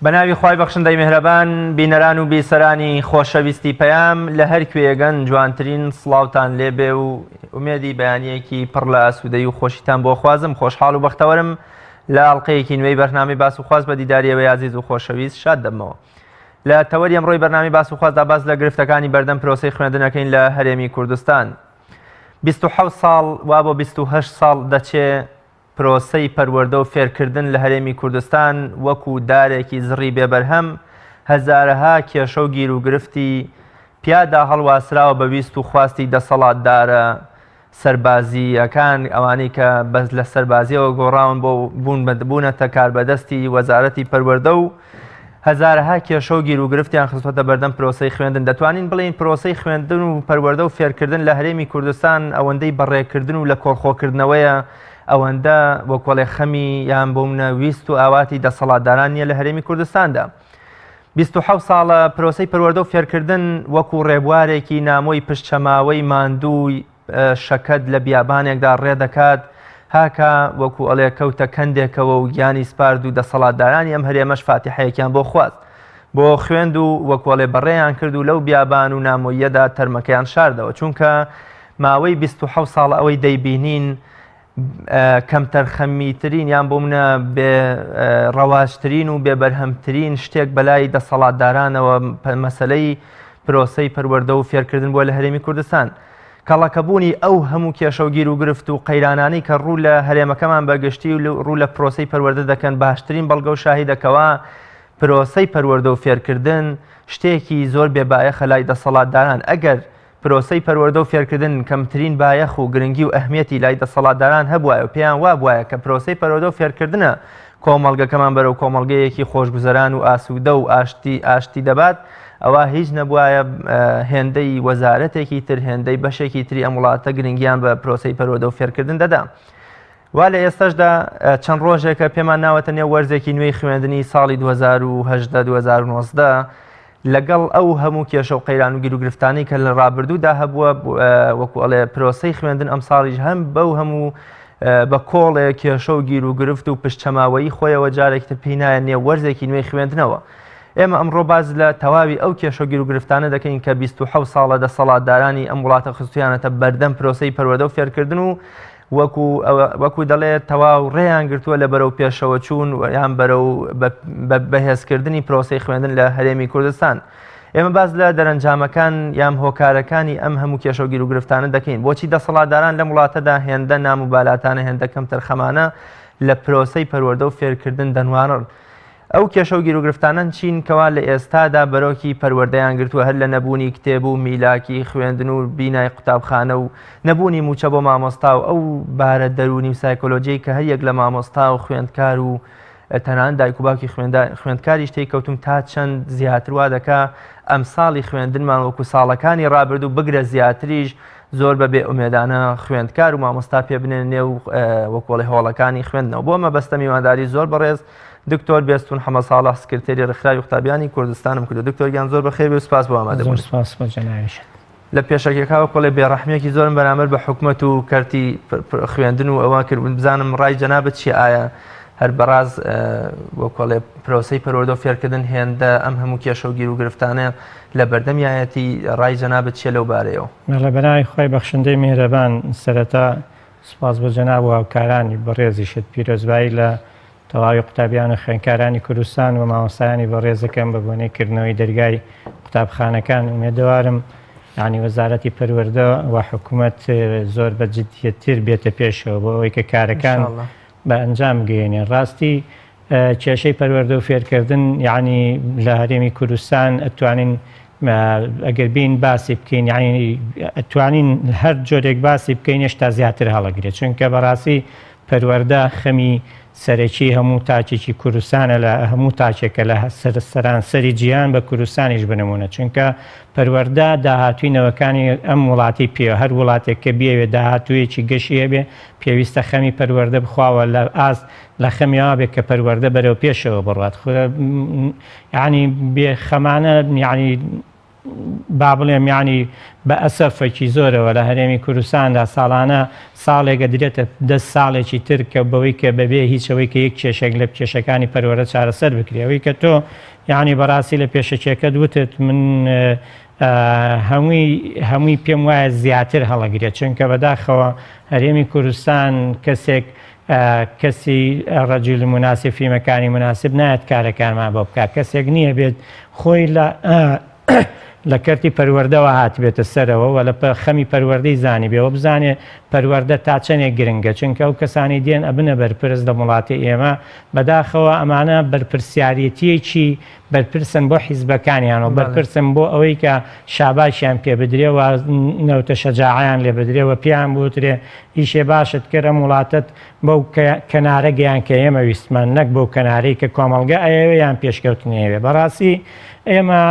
بەناوی خوای بەخشندەی میهرەبان بینەران و بیسەرانی خۆشەویستی پەیام لە هەر کوێگەن جوانترین سڵاوتان لێبێ و ئومێدی بەیانیەکی پڕ لە ئاسوودەی و خۆشیتان بۆ خوازم. خۆشحاڵ و بەختەوەرم لە ئەڵقەیەکی نوێی بەرنامەی باس و خواز بە دیداریەوەی عزیز و خۆشەویست شاد دەمەوە. لە تەوەری ئەمڕۆی بەرنامەی باس و خوازدا باس لە گرفتەکانی بەردەم پرۆسەی خوێندنەکەین لە هەرێمی کوردستان. 27 ساڵ وا بۆ 28 ساڵ دەچێ پرۆسەی پەروەردە و فێرکردن لە هەرێمی کوردستان وەکو دارێکی زڕی بێبەرهەم هەزارەها کێشە و گیر و گرفتی پیادا هەڵواسراوە بە ویست و خواستی دەسەڵاتدارە سەربازیەکان ئەوانەی کە بەس لە سەربازیەوە گۆڕاون بۆ بوونەتە کاربەدەستی وەزارەتی پەروەردە و هەزارەها کێشە و گیر و گرفتیان خستوەتە بەردەم پرۆسەی خوێندن. دەتوانین بڵین پرۆسەی خوێندن و پەروەردە و فێرکردن لە هەرێمی کوردستان ئەوەندەی بەڕێکردن و لە کۆڵخۆکردنەوەیە ئەوەندە وەکوڵێ خەمی یان بۆمنە ویست و ئاواتی دەسەڵاتداران نیە لە هەرێمی کوردستاندا. 27 ساڵە پرۆسەی پەروەردە و فێرکردن وەکو ڕێبوارێکی نامۆی پشتچەماوەی ماندووی شەکەت لە بیابانێکدا ڕێدەکات هاکە وەکو ئەڵێ کەوتە کەندێکەوە و گیانی سپارد و دەسەڵاتدارانی ئەم هەرێمەش فاتیحەیەکیان بۆ خواست بۆ خوێند و وەکوڵێ بەڕێیان کرد و لەو بیابان و نامۆیەدا تەرمەکەیان شاردەوە، چونکە ماوەی 27 ساڵ ئەوەی دەیبینین کەمتەر خەمیترین یان بۆ منە بێ ڕەواشترین و بێبەرهەمترین شتێک بەلای دەسەڵاتدارانەوە مەسەلەی پرۆسەی پەروەردە و فێرکردن بووە لە هەرێمی کوردستان. کەڵەکەبوونی ئەو هەموو کێشە و گیر و گرفت و قەیرانانەی کە ڕوو لە هەرێمەکەمان بەگشتی و ڕوو لە پرۆسەی پەروەردە دەکەن باشترین بەڵگە و شاهیدەکەوە پرۆسەی پەروەردە و فێرکردن شتێکی زۆر بێبایەخە لای دەسەڵاتداران. ئەگەر پرۆسەی پەروەردە و فێرکردن کەمترین بایەخ و گرنگی و ئەهمیەتی لای دەسەڵاتداران هەبوایە و پێیان وابوایە کە پرۆسەی پەروەردە و فێرکردنە کۆمەڵگەکەمان بەرەو کۆمەڵگەیەکی خۆشگوزەران و ئاسوودە و ئاشتی دەبات، ئەوە هیچ نەبوایە هێندەی وەزارەتێکی تر هێندەی بەشێکی تری ئەم وڵاتە گرنگیان بە پرۆسەی پەروەردە و فێرکردن دەدا. وا لە ئێستاشدا چەند ڕۆژێکە پێمان ناوەتە نێو وەرزێکی نوێی خوێندنی ساڵی 2018-2019 لەگەڵ ئەو هەموو کێشە و قەیران و گیر و گرفتانەی کە لە ڕابردوودا هەبووە وەکو ئەڵێ پرۆسەی خوێندن ئەم ساڵیش هەم بەو هەموو بە کۆڵێ کێشە و گیر و گرفت و پشتچەماوەیی خۆیەوە جارێکتر پێی نایە نێو وەرزێکی نوێی خوێندنەوە. ئێمە ئەمڕۆ باز لە تەواوی ئەو کێشە و گیر و گرفتانە دەکەین کە 27 ساڵە دەسەڵاتدارانی ئەم وڵاتە خستویانەتە بەردەم پرۆسەی پەروەردە و فێرکردن و وەکو دەڵێت تەواو ڕێیان گرتووە لە بەرەو پێشەوە چوون یان بەرەو بەهێزکردنی پرۆسەی خوێندن لە هەرێمی کوردستان. ئێمە باز لە دەرەنجامەکان یان هۆکارەکانی ئەم هەموو کێشە و گیر و گرفتانە دەکەین. بۆچی دەسەڵاتداران لەم وڵاتەدا هێندە ناموبالاتانە هێندە کەمتر خەمانە لە پرۆسەی پەروەردە و فێرکردن دەنوانن. ئەو کێشە و گیر و گرفتانە چین کەوا لە ئێستادا بەرۆکی پەروەردەیان گرتووە هەر لە نەبوونی کتێب و میلاکی خوێندن و بینای قوتابخانە و نەبوونی موچە بۆ مامۆستا و ئەو بارە دەرونی و سایکۆلۆجیی کە هەر یەک لە مامۆستا و خوێندکار و تەنانەت دایک و باوکی خوێندکاری شتێی کەوتم تا چەند زیاتر وا دەکا ئەم ساڵی خوێندنمان وەکو ساڵەکانی ڕابردوو بگرە زیاتریش زۆر بەبێ ئومێدانە خوێندکار و مامۆستا پێ بنێن نێو وەکوڵی هۆڵەکانی خوێندنەوە. بۆ مەبەستە میوانداری زۆر بەڕێز دکتۆر بێستون حەمە ساڵح سکرتێری ڕێکخراوی قوتابیانی کوردستانم کردو. دکتۆر گیان زۆر بەخێر بێ و سپاس بۆ ئامادەبوون. سپاس بۆ جەنابیشت. لە پێشەکێکاوە کۆڵێ بێڕەحمیەکی زۆرم بەرامبەر بە حکوومەت و کەرتی خوێندن و ئەوە کرد بزانم ڕای جەنابەت چی ئایا هەر بەڕاز وەکوڵێ پرۆسەی پەروەردە و فێرکردن هێندە ئەم هەموو کێشە و گیر و گرفتانە لە بەردەمیایەتی ڕای جەنابەت چیە لەو بارەیەوە؟ لە بەناوی خۆی بەخشندەی میهرەبان سەرەتا سپاس بۆ جەناب و هاوکارانی بەڕێزیشت پیرۆزبایی لە تەواوی قوتابیان و خوێندکارانی کوردستان و مامۆستایانی بەڕێزەکەم بە بۆنەیکردنەوەی دەرگای قوتابخانەکان ئومێدەوارم یعنی وەزارەتی پەروەردە و حکوومەت زۆر بە جددیەتر بێتە پێشەوە بۆ ئەوەی کە کارەکان بە ئەنجام گەێنێ. ڕاستی کێشەی پەروەردە و فێرکردن یعنی لە هەرێمی کوردستان ئەتوانین ئەگەر بین باسی بکەین یعنی ئەتوانین هەر جۆرێک باسی بکەین هێشتا زیاتر هەڵەگرێت، چونکە بەڕاستی پەروەردە خەمی سەرەکی هەموو تاچێکی کوردستانە لە هەموو تاچێکە لە سەرانسەری جیهان بە کوردستانیش بنمونە، چونکە پەروەردە داهاتووینەوەکانی ئەم وڵاتی پێوە هەر وڵاتێک کە بێوێ داهاتوویەکی گەشی هەبێ پێویستە خەمی پەروەردە بخواوە لە ئاست لە خەمیەوە بێت کە پەروەردە بەرەو پێشەوە بڕات. یعنی بێ خەمانە یعنی با بڵێم یانی بە ئەسەفێکی زۆرەوە لە هەرێمی کوردستاندا ساڵانە ساڵێکە درێتە 10 ساڵێکی تر کە بەوەی کە بەبێ هیچەوەی کە یەک کێشێک لە کێشەکانی پەروەردە چارەسەر بکرێەوەی کە تۆ یعنی بەڕاستی لە پێشەکێکە دوتت من هەمووی پێم وایە زیاتر هەڵەگرێت چونکە بەداخەوە هەرێمی کوردستان کەسی ڕەجل مناسب فیلمەکانی مناسب نایەت کارەکانمان بۆ بکات کەسێک نییە بێت خۆی لە کەرتی پەروەردەوە هاتبێتە سەرەوە و لە خەمی پەروەردەی زانی بێەوە بزانێ پەروەردە تا چەندێک گرنگە چونکە ئەو کەسانی دێن ئەبنە بەرپرس لە وڵاتی ئێمە بەداخەوە ئەمانە بەرپرسیارەتیەکی بەرپرسن بۆ حیزبەکانیان و بەرپرسن بۆ ئەوەی کە شاباشیان پێ بدرێەوە نەوتە شەجاعیان لێ بدرێەوە پیان بوترێ ئیشێ باشت کردە وڵاتت بەو کەنارە گەیان کە ئێمە ویستمان نەک بەو کەنارەی کە کۆمەڵگە ئەوەیان پێشکەوتنیەوێ بەڕاستی ئێمە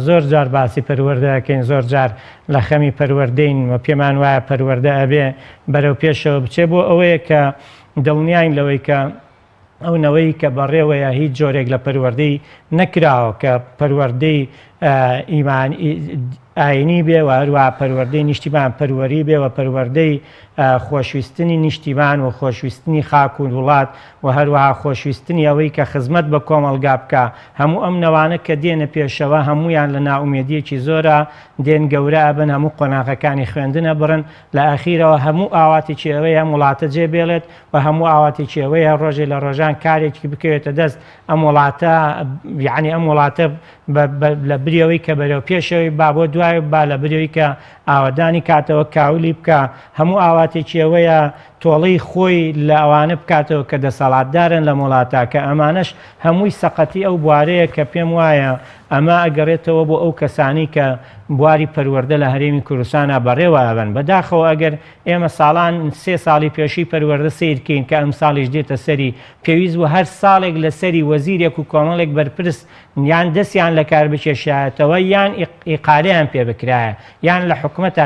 زۆر جار باسی پەروەردەکەین زۆر جار لە خەمی پەروەردەین و پێمان وایە پەروەردە ئەبێ بەرەو پێشەوە بچێ بۆ ئەوەیە کە دڵنیاین لەوەی کە ئەو نەوەی کە بەڕێوەیە هیچ جۆرێک لە پەروەردەی نەکراوە کە پەروەردەی ئاینی بێ و هەروە پەروەردەی نیشتیمان پەروەری بێ و پەروەردەی خۆشویستنی نیشتیمان و خۆشویستنی خاک و وڵات و هەروەها خۆشویستنی ئەوەی کە خزمەت بە کۆمەڵگا بکە هەموو ئەم نەوانە کە دێنە پێشەوە هەمویان لە ناومێدیەکی زۆرە دێن گەورە بن هەموو قۆناغەکانی خوێندنە بڕن لە ئاخیرەوە هەموو ئاواتێکی ئەوەیە وڵاتە جێبێڵێت و هەموو ئاواتێکی ئەوەیە ڕۆژێ لە ڕۆژان کارێکی بکەوێتە دەست ئەم وڵاتە یعنی ئەم وڵاتە لە بریەوەی کە بەرەو پێشەوەی با بۆ دوای با لە بریەوەی کە ئاوەدانی کاتەوە کاولی بکە هەموو ئاواتێکی ئەوەیە تۆڵەی خۆی لە ئەوانە بکاتەوە کە دەسەڵاتدارن لە وڵاتە کە ئەمانەش هەمووی سەقەتی ئەو بوارەیە کە پێم وایە ئەمە ئەگەڕێتەوە بۆ ئەو کەسانی کە بواری پەروەردە لە هەرێمی کوردستانە بەڕێوە ئەبن بەداخەوە ئەگەر ئێمە ساڵان 3 ساڵی پێشی پەروەردە سیرکەین کە ئەم ساڵیش دێتە سەری پێویست و هەر ساڵێک لە سەری وەزیرێک و کۆمەڵێک بەرپرس یان دەستیان لە کار بکێشایەتەوە یان ئیقالەیان پێ بکرایە یان لە حکومەتا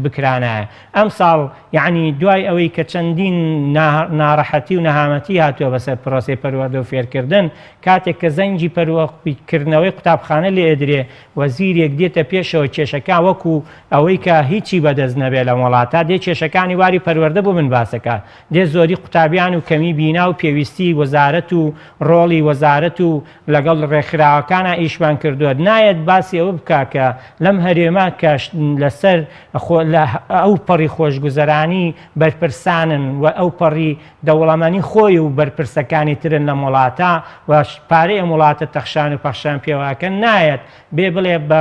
بکرانایە ئەم ساڵ یعنی دوای ئەوەی کە چەندین ناڕەحەتی و نەهامەتی هاتووە بەسەر پرۆسی پەروەردە و فێرکردن کاتێک کە زەنگی پەروەردەکردنەوەی قوتابخانە لێ ئەدرێ وەزیرێک دێتە پێشەوە کێشەکان وەکو ئەوەی کە هیچی بەدەست نەبێ لە وڵاتە دێ کێشەکانی واری پەروەردە بۆ من باسەکە دێ زۆری قوتابیان و کەمی بینا و پێویستی وەزارەت و ڕۆڵی وەزارەت و لەگەڵ ڕێکخراوەکانە ئیشمان کردووە نایەت باسی ئەوە بکا کە لەم هەرێما کە لەسەر ئەو پەڕی خۆشگوزەرانی بەرپرسانن و ئەو پەڕی دەوڵەمەنی خۆی و بەرپرسەکانی ترن لە وڵاتە و پارەی ئەم وڵاتە تەخشان و پەخشان پێوەکە نایەت بێ بڵێ بە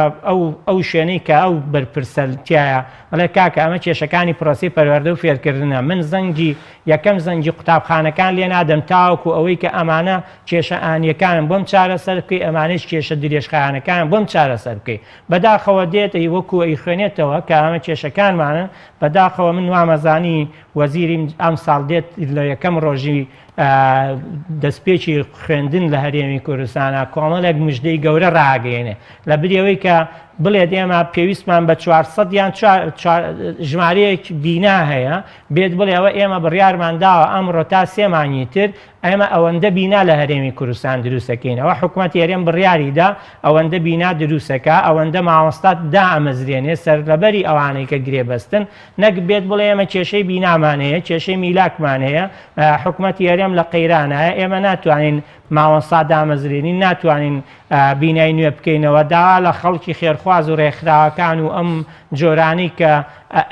ئەو شوێنەی کە ئەو بەرپرسەتیایە بڵێ کاکە ئەمە کێشەکانی پرۆسی پەروەردە و فێرکردنە من زەنگی یەکەم زەنگی قوتابخانەکان لێ نادەم تاوەکو ئەوەی کە ئەمانە کێشە ئانیەکانم بۆم چارەسەر بکەی ئەمانەش کێشە درێژخایانەکان بۆم چارەسەر بکەی بەداخەوە دێتە وەکو ئەی خوێنێتەوە کە ئەمە کێشەکانمانە بەداخەوە من وامەزانی وەزیری ئەم ساڵ دێت لە یەکەم ڕۆژی دەستپێکی خوێندن لە هەرێمی کوردستانە کۆمەڵێک مژدەی گەورە ڕاگەێنێ لە بریەوەی کە بڵێت ئێمە پێویستمان بە 400 یان ژمارەیەک بینا هەیە بێت بڵێ ئەوە ئێمە بڕیارمان داوە ئەمڕۆ تا 3 مانگی تر ئێمە ئەوەندە بینا لە هەرێمی کوردستان دروستەکەین ئەوە حکوومەتی هەرێم بڕیاریدا ئەوەندە بینا دروستەکە ئەوەندە مامۆستات دائەمەزرێنێ سەرلەبەری ئەوانەی کە گرێبەستن نەک بێت بڵێ ئێمە کێشەی بینامان هەیە کێشەی میلاکمان هەیە حکوومەتی هەرێم لە قەیرانایە ئێمە ناتوانین ماوەستا دامەزرێنی ناتوانین بینای نوێ بکەینەوە داوا لە خەڵکی خێرخواز و ڕێکخراوەکان و ئەم جۆرانی کە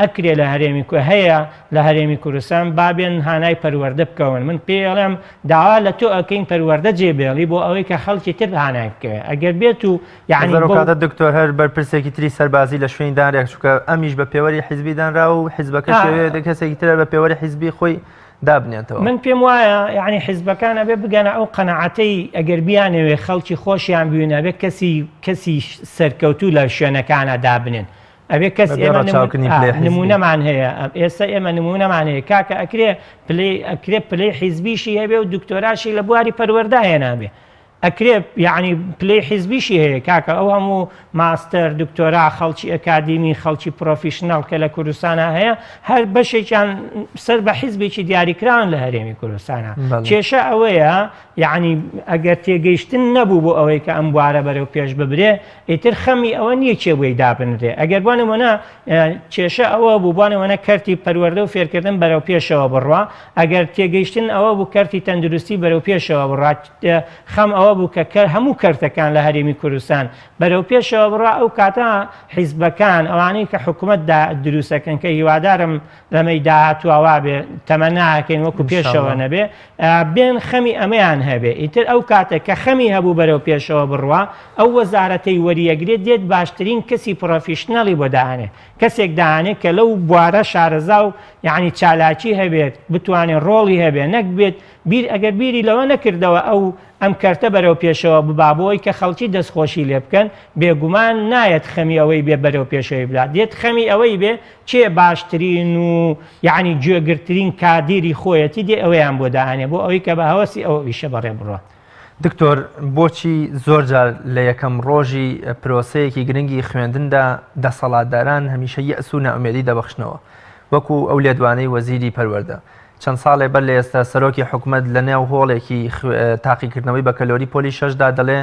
ئەکرێ لە هەرێمی هەیە لە هەرێمی کوردستان بابێن هانای پەروەردە بکەون من پێڵێم داوا لە تۆ ئەکەین پەروەردە جێبێڵی بۆ ئەوەی کە خەڵکی تر هانای بکەوێت ئەگەر بێت و یعنیکاتە دکتۆر هەر بەرپرسێکی تری سەربازی لە شوێنی دانرێک چووکە ئەمیش بە پێوەری حیزبی دانرا و حیزبەکە شێوێت کەسێکی ترە بە پێوەری حیزبی خۆی دابنێتەوە من پێم وایە یعنی حیزبەکانە بێ بگەنە ئەو قەنەعەتەی ئەگەر بیانەوێ خەڵکی خۆشیان بوێنە بێ کەسی سەرکەوتوو لە شوێنەکانە دابنێن ئەبێ کەس نمونەمان هەیە ئێستا ئێمە نمونەمان هەیە کاکە ئەکرێ پلەی حیزبیشی هەبێ و دکتۆراشی لە بواری پەروەردە هێنابێ ئەکرێ یعنی پلەی حیزبیشی هەیە کاکە ئەو هەموو ماستەر دکتۆرا خەڵکی ئەکادیمی خەڵکی پرۆفیشنەڵ کە لە کوردستانە هەیە هەر بەشێکیان سەر بە حیزبێکی دیاریکراون لە هەرێمی کوردستانە کێشە ئەوەیە یعنی ئەگەر تێگەیشتن نەبوو بۆ ئەوەی کە ئەم بوارە بەرەو پێش ببرێ ئیتر خەمی ئەوە نییە کێبووی دابنرێ ئەگەر بۆنمونە کێشە ئەوە بوو بۆنمونە کەرتی پەروەردە و فێرکردن بەرەو پێشەوە بڕوا ئەگەر تێگەیشتن ئەوە بوو کەرتی تەندروستی بەرەو پێشەوە بڕات خەم ئەوە بوو کە هەموو کەرتەکان لە هەرێمی کوردستان بەرەو پێشەوە بڕوا ئەو کاتە حیزبەکان ئەوانەی کە حکوومەت دروستەکەن کە هیوادارم لەمەی داهاتووەوا بێ تەمەناکەین وەکو پێشەوە نەبێ بێن خەمی ئەمەیان هەبێ ئیتر ئەو کاتە کە خەمی هەبوو بەرەو پێشەوە بڕوا ئەو وەزارەتەی وەریەگرێت دێت باشترین کەسی پرۆفیشنەڵی بۆ داهێنێ کەسێک داهێنێ کە لەو بوارە شارەزا و یعنی چالاکی هەبێت بتوانێت ڕۆڵی هەبێ نەک بێت ئەگەر بیری لەوە نەکردەوە ئەم کەرتە بەرەو پێشەوە ببابەوەی کە خەڵکی دەستخۆشی لێ بکەن بێگومان نایەت خەمی ئەوەی بێ بەرەو پێشەوەی بلا دێت خەمی ئەوەی بێ چێ باشترین و یعنی گوێگرترین کادیری خۆیەتی دێ ئەوەیان بۆ داهێنێ بۆ ئەوەی کە بە هەوەسی ئەوە ویشە بەڕێ بڕوە. دکتۆر بۆچی زۆرجار لە یەکەم ڕۆژی پرۆسەیەکی گرنگی خوێندندا دەسەڵاتداران هەمیشە یەئس و نائومێدی دەبەخشنەوە وەکو ئەو لێدوانەی وەزیری پەروەردە چەند ساڵێ بەر لە ئێستا سەرۆکی حکوومەت لە نێو هۆڵێکی تاقیکردنەوەی بە کەلۆری پۆلی 6دا دەڵێ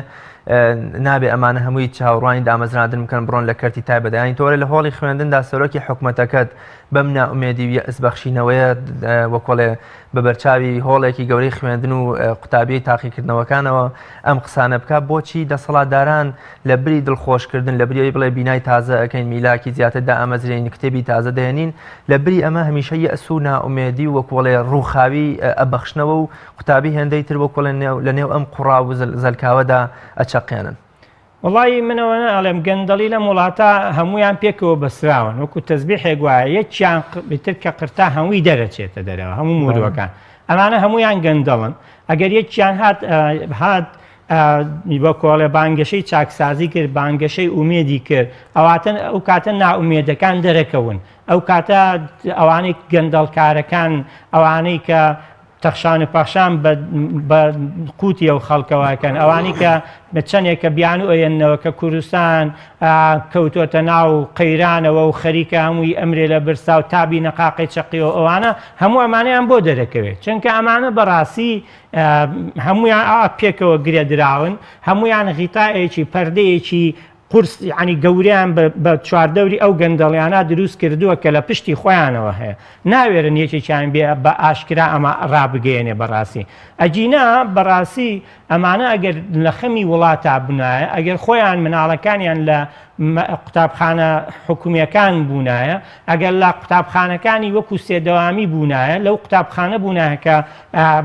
نابێ ئەمانە هەمووی چاوەڕوانی دامەزراندن بکەن بڕۆن لە کەرتی تایبەتەیانی تۆرە لە هۆڵی خوێندندا سەرۆکی حکوومەتەکەت بەم نائومێدی و یەئسبەخشینەوەیە وەکۆڵێ بە بەرچاوی هۆڵێکی گەورەی خوێندن و قوتابیەی تاقیکردنەوەکانەوە ئەم قسانە بکات بۆچی دەسەڵاتداران لە بری دڵخۆشکردن لە بریەوەی بڵێ بینای تازە ئەەکەین میلاکی زیاتردا ئامەزرێنی کتێبی تازە دەهێنین لە بری ئەمە هەمیشە یەئس و نائومێدی و وەکۆڵێ ڕووخاوی ئەبەخشنەوە و قوتابی هێندەی تر وەکۆڵێ لە نێو ئەم قوڕا و زەلکاوەدا ئەچەقێنن. وڵی منەوەە ئەڵێم گەندەڵی لە وڵاتە هەمویان پێکەوە بەسراون وەکو تەزبیحێک وایە یەکیان بتر کە قرتا هەمووی دەرەچێتە دەرەوە هەموو مرۆڤەکان ئەمانە هەمویان گەندەڵن ئەگەر یەکیان هات بە کۆڵێ بانگەشەی چاکسازی کرد بانگەشەی ئومێدی کرد ئەواتن ئەو کاتە نائومێدەکان دەرەکەون ئەو کاتە ئەوانەی گەندەڵکارەکان ئەوانەی کە تەخشان و پەخشان بە قوتی ئەو خەڵکەوەکەن ئەوانی کە چەندێکە بیان و ئەێنەوە کە کوردستان کەوتۆتە ناو قەیرانەوە و خەریکە هەمووی ئەمرێ لە برسا و تابی نەقاقی چەقیەوە ئەوانە هەموو ئەمانەیان بۆ دەرەکەوێت چونکە ئەمانە بەڕاستی هەمویان پێکەوە گرێدراون هەمویان غیتایەکی پەردەیەکی قورس ینی گەوریان بە چواردەوری ئەو گەندەڵیانە دروست کردووە کە لە پشتی خۆیانەوە هەیە ناوێرن یەکێکیان بێ بە ئاشکرا ئەمە ڕابگەێنێ بەڕاستی ئەجینا بەڕاستی ئەمانە ئەگەر لە خەمی وڵاتە بنایە ئەگەر خۆیان مناڵەکانیان لە قوتابخانە حکوومیەکان بوونایە ئەگەر لە قوتابخانەکانی وەکو سێدەوامی بوونایە لەو قوتابخانە بوونایە کە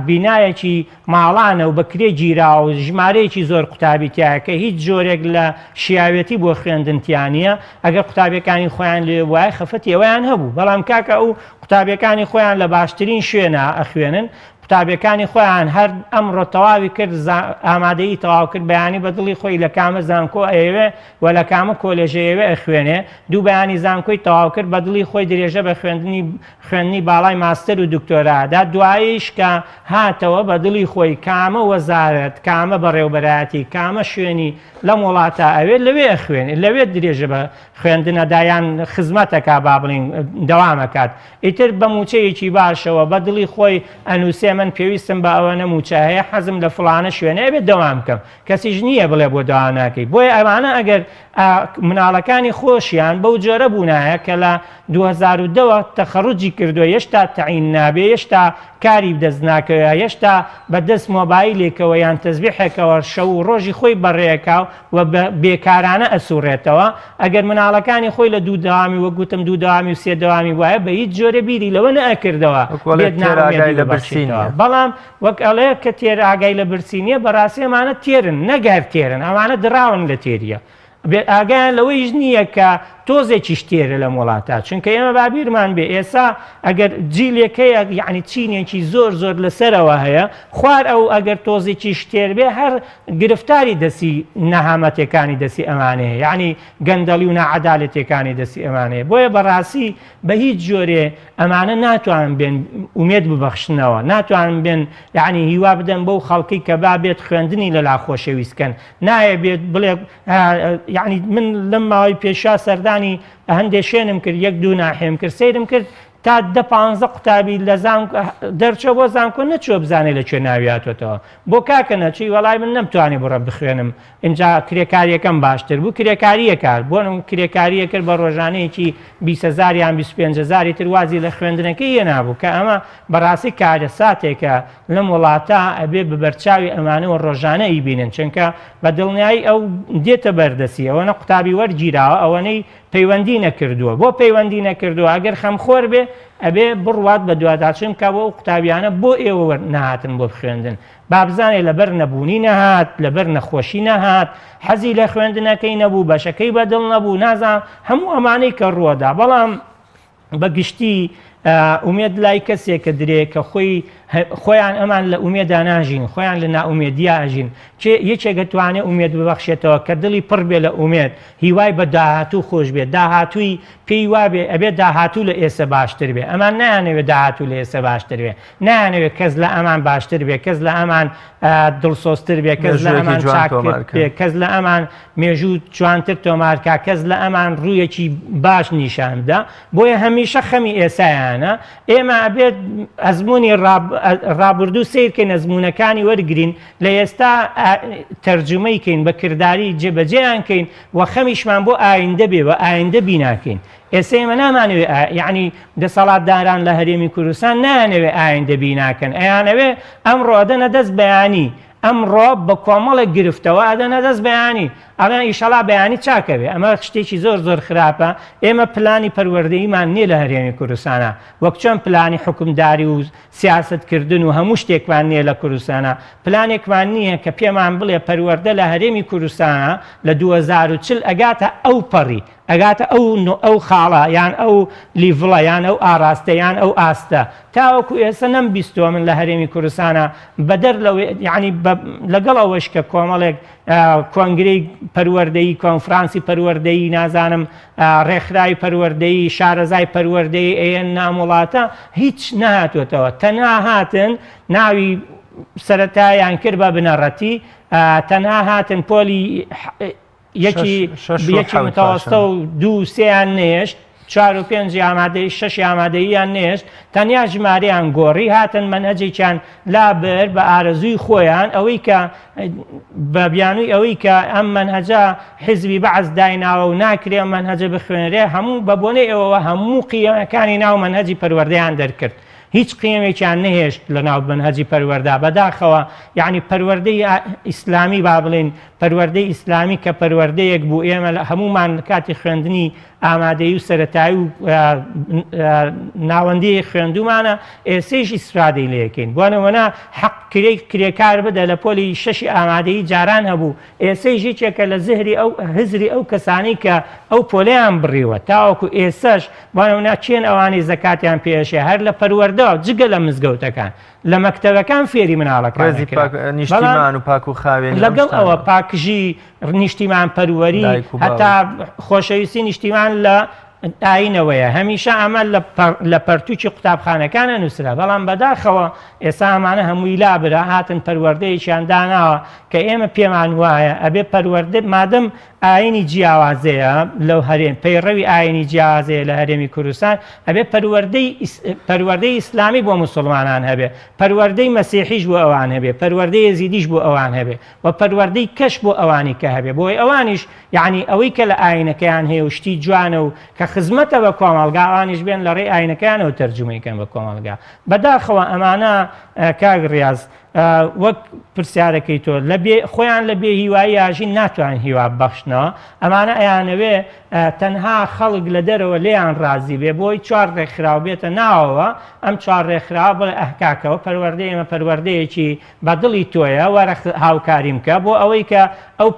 بینایەکی ماڵانە و بەکرێ گیرا و ژمارەیەکی زۆر قوتابی تایە کە هیچ جۆرێک لە شیاوێتی بۆ خوێندنتیانە ئەگەر قوتابیەکانی خۆیان لێ وایە خەفەتی ئەویان هەبوو بەڵام کاکە ئەو قوتابیەکانی خۆیان لە باشترین شوێنە ئەخوێنن قوتابیەکانی خۆیان هەر ئەمڕۆ تەواوی کرد ئامادەیی تەواو کرد بەیانی بە دڵی خۆی لە کامە زانکۆ ئەوێ و لە کامە کۆلێژەیەوێ ئەخوێنێ دوو بەیانی زانکۆی تەواو کرد بە دڵی خۆی درێژە بە خوێندنی باڵای ماستەر و دکتۆرادا دواییش کە هاتەوە بە دڵی خۆی کامە وەزارەت کامە بەڕێوبەرایەتی کامە شوێنی لەم وڵاتە ئەوێت لەوێ ئەخوێنێ لەوێت درێژە بە خوێندنەدایان خزمەتەکە با بڵین دەوامەکات ئیتر بە موچەیەکی باشەوە بە دڵی خۆی ئەنووسێ من پێویستم بە ئەوە نەموچە هەیە حەزم لە فڵانە شوێنە بێت دەوام بکەم کەسیش نییە بڵێ بۆ داوا ناکەی بۆیە ئەمانە ئەگەر مناڵەکانی خۆشیان بەو جۆرە بوونایە کە لە 2010 تەخەڕوجی کردووە هێشتا تەعین نابێ هێشتا کاری بدەست ناکەوە هێشتا بەدەست مۆبایلێکەوە یان تەزبیحێکەوە شەو و ڕۆژی خۆی بەڕێکاو و بێکارانە ئەسوڕێتەوە ئەگەر مناڵەکانی خۆی لە دوو داوامی وەگوتم دوو داوامی و سێ داوامی وایە بە هیچ جۆرە بیری لەوە نەئەکردەوە بەڵام وەک ئەڵێ کە تێر ئاگای لە برسینیە بەڕاستی ئەمانە تێرن نەگەر تێرن ئەمانە دراون لە تێریە ئاگایان لەوەیش نییە کە تۆزێکی شتێرە لە وڵاتە چونکە ئێمە بابیرمان بێ ئێستا ئەگەر جیلێکەیە یعنی چینێکی زۆر زۆر لەسەرەوە هەیە خوار ئەو ئەگەر تۆزێکی شتێر بێ هەر گرفتاری دەسی نەهامەتەکانی دەسی ئەمانەیە یعنی گەندەڵی و نەعەدالەتەکانی دەسی ئەمانەیە بۆیە بەڕاستی بە هیچ جۆرێ ئەمانە ناتوانن بێن ئومێد ببەخشنەوە ناتوانن بێن یعنی هیوا بدەن بەو خەڵکی کە بابێت خوێندنی لەلا خۆشەویستکەن نایە بێت بڵێ یعنی من لەم ماوەی پێشا سەردانی هەندێک شوێنم کرد یەک دوو ناحێم کرد سەیرم کرد تا 10-15 قوتابی لە دەرچۆ بۆ زانکۆ نەچۆ بزانێت لەکوێ ناویاتۆتەوە بۆ کاکە نەچی وەڵای من نەمتوانی بڕە بخوێنم اینجا کرێکاریەکەم باشتر بوو کرێکاریەکار بۆنم کرێکاریە کرد بە ڕۆژانەیەکی 20,000 یان 25,000 تر وازی لە خوێندنەکەی هێ نابوو کە ئەمە بەڕاستی کارە ساتێکە لەم وڵاتە ئەبێ ببەرچاوی ئەمانەوە ڕۆژانە ئیبینن چونکە بە دڵنیایی ئەو دێتە بەردەسی ئەوەنە قوتابی وەرگیراوە ئەوەنەی پەیوەندی نەکردووە بۆ پەیوەندی نەکردووە ئەگەر خەمخۆر بێ ئەبێ بڕوات بە دوواداچم کە بۆ قوتابیانە بۆ ئێوە نەهاتن بۆ بخوێندن بابزانێ لەبەر نەبوونی نەهات لەبەر نەخۆشی نەهات حەزی لە خوێندنەکەی نەبوو بەشەکەی بەدڵ نەبوو نازان هەموو ئەمانەی کە ڕووەدا بەڵام بەگشتی ئومێد لای کەسێک کە درێ کە خۆیان ئەمان لە ئومێدا ناژین خۆیان لە ناومێدیا ئەژین یەکێک دەتوانێت ئومێد ببەخشێتەوە کە دڵی پڕ بێ لە ئومێد هیوای بە داهاتوو خۆش بێت داهاتووی پێی وابێ ئەبێ داهاتوو لە ئێستا باشتر بێ ئەمان نایانەوێت داهاتوو لە ئێستا باشتر بێ نایانەوێت کەس لە ئەمان باشتر بێ کەس لە ئەمان دڵسۆستر بێ کەس لە ئەمان چاکتر بێ کەس لە ئەمان مێژوو جوانتر تۆمارکە کەس لە ئەمان ڕوویەکی باش نیشاندا بۆیە هەمیشە خەمی ئێسایانە ئێمە ئەبێت ئەزمموی ڕابردوو سیرکەین ئەزمونونەکانی وەرگین لە ئێستا تەرجمەیکەین بە کردداری جێبەجێیانکەین و خەمیشمان بۆ ئایندە بێ و ئایندە بیناکەین ئێستا ئێمە نامانەوێت یعنی دەسەڵاتداران لە هەرێمی کوردستان نایانەوێت ئایندە بیناکەن ئەیانەوێ ئەمڕۆ ئەدەنە دەست بەیانی ئەمڕۆ بە کۆمەڵێک گرفتەوە ئەدەنە دەست بەیانی ئەمە ئیشەڵا بەیانی چاکەوێ ئەمە شتێکی زۆر زۆر خراپە ئێمە پلانی پەروەردەییمان نییە لە هەرێمی کوردستانە وەک چۆن پلانی حکومداری و سیاستکردن و هەموو شتێکمان نییە لە کوردستانە پلانێکمان نییە کە پێمان بڵێ پەروەردە لە هەرێمی کوردستانە لە 2040 ئەگاتە ئەو پەڕی ئەگاتە ئەو خاڵە یان ئەو لیڤڵە یان ئەو ئاراستە یان ئەو ئاستە تاوەکو ئێستا نەمبیستووە من لە هەرێمی کوردستانە بەدەر ینی لەگەڵ ئەوەش کە کۆمەڵێک کۆنگرەی پەروەردەیی کۆنفرانسی پەروەردەیی نازانم ڕێکخراوی پەروەردەیی شارەزای پەروەردەیی ئەیەن ناموڵاتە هیچ نهاتوێتەوە تەنها هاتن ناوی سەرەتایان کرد بە بنەڕەتی تەنها هاتن پۆلی یەکی متەوەستە و 2-3یان نێشت 4 و 5 ئامادەی 6 ئامادەییان نێشت تەنیا ژمارەیان گۆڕی هاتن منهەجێکیان لابەر بە ئارەزووی خۆیان ئەوەی کە بە بیانووی ئەوەی کە ئەم منهەجە حیزبی بەعز دایناوە و ناکرێ منهەجە بخوێنرێ هەموو بە بۆنەی ئەوەوە هەموو قیەمەکانی ناو منهەجی پەروەردەیان دەرکرد هیچ قیەمێکیان نەهێشت لە ناو منهەجی پەروەردا بەداخەوە یعنی پەروەردەی ئیسلامی با بڵێن پەروەردەی ئیسلامی کە پەروەردەیەک بوو ئێمە هەمومان کاتی خوێندنی ئامادەی و سەرەتایی و ناوەندی خوێندومانە ئێسێژ ئیسرادەی لەکەین بۆنەوەنا حەق کرێکار بدە لە پۆلی 6 ئامادەیی جاران هەبوو ئێسەیژێکێکە لە زهری ئەو هزری ئەو کەسانی کە ئەو پۆلیان بڕیوە تاوەکو ئێسەش بۆنەوەنا چێن ئەوانی زەکاتیان پێشێ هەر لە پەروەردەوە جگە لە مزگەوتەکان لە مەکتەبەکان فێری مناڵەکان نیشتیمان و پاک و خاوێن لەگەڵ ئەوە پاکژی نیشتیمان پەروەری هەتا خۆشەویستی نیشتیمان لە ئاینەوەیە هەمیشە ئەمە لە پەرتووکی قوتابخانەکانە نووسرا بەڵام بەداخەوە ئێستا ئەمانە هەمووی لابرا هاتن پەروەردەیەکیان داناوە کە ئێمە پێمان وایە ئەبێ پەروەردە مادەم ئاینی جیاوازەیە لەو هەرێم پەیڕەوی ئاینی جیاوازەیە لە هەرێمی کوردستان ئەبێ پەروەردەی ئیسلامی بۆ موسڵمانان هەبێ پەروەردەی مەسیحیش بۆ ئەوان هەبێ پەروەردەی یەزیدیش بۆ ئەوان هەبێ و پەروەردەی کەش بۆ ئەوانی کە هەبێ بۆی ئەوانیش یعنی ئەوەی کە لە ئاینەکەیان هەیە و شتی جوانە و کە خزمەتە بە کۆمەڵگا ئەوانیش بێن لە ڕێی ئاینەکەیانەوە تەرجمەیکەن بە کۆمەڵگا بەداخەوە ئەمانە کاک ڕیاز وەک پرسیارەکەی تۆ خۆیان لە بێ هیوایی ئاژین ناتوانن هیوا بەخشنەوە ئەمانە ئەیانەوێ تەنها خەڵک لە دەرەوە لێیان ڕازی بێ بۆی 4 ڕێکخراو بێتە ناوەوە ئەم 4 ڕێکخراو بڵێ ئەحکاکەوە پەروەردەی ئێمە پەروەردەیەکی بە دڵی تۆیە وەرە هاوکاریم کە بۆ ئەوەی کە ئەو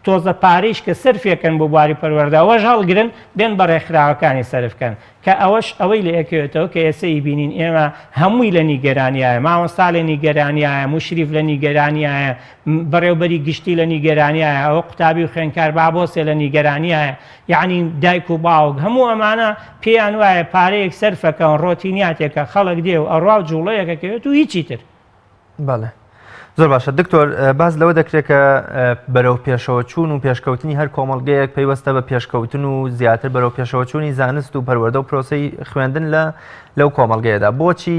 تۆزە پارەیش کە سەرفێکەن بۆ بواری پەروەردەوەش هەڵگرن بێن بە ڕێکخراوەکانی سەرفکەن کە ئەوەش ئەوەی لە ئەکەوێتەوە کە ئێسەی بینین ئێمە هەمووی لە نیگەرانیایە مامۆستا لە نیگەرانیایە مشریف لە نیگەرانیایە بەڕێوبەری گشتی لە نیگەرانیایە ئەوە قوتابی و خوێندکار بابۆسێ لە نیگەرانیایە یعنی دایک و باوک هەموو ئەمانە پێیان وایە پارەیەک سەرفەکەن ڕۆتینیاتێکە خەڵک دێ و ئەڕوا و جوڵەیەکەکەوێت و هیچی تر. بەڵێ زۆر باشە دکتۆر باز لەوە دەکرێت کە بەرەو پێشەوە چوون و پێشکەوتنی هەر کۆمەڵگەیەک پەیوەستە بە پێشکەوتن و زیاتر بەرەو پێشەوە چوونی زانست و پەروەردە و پرۆسەی خوێندن لەو کۆمەڵگەیەدا بۆچی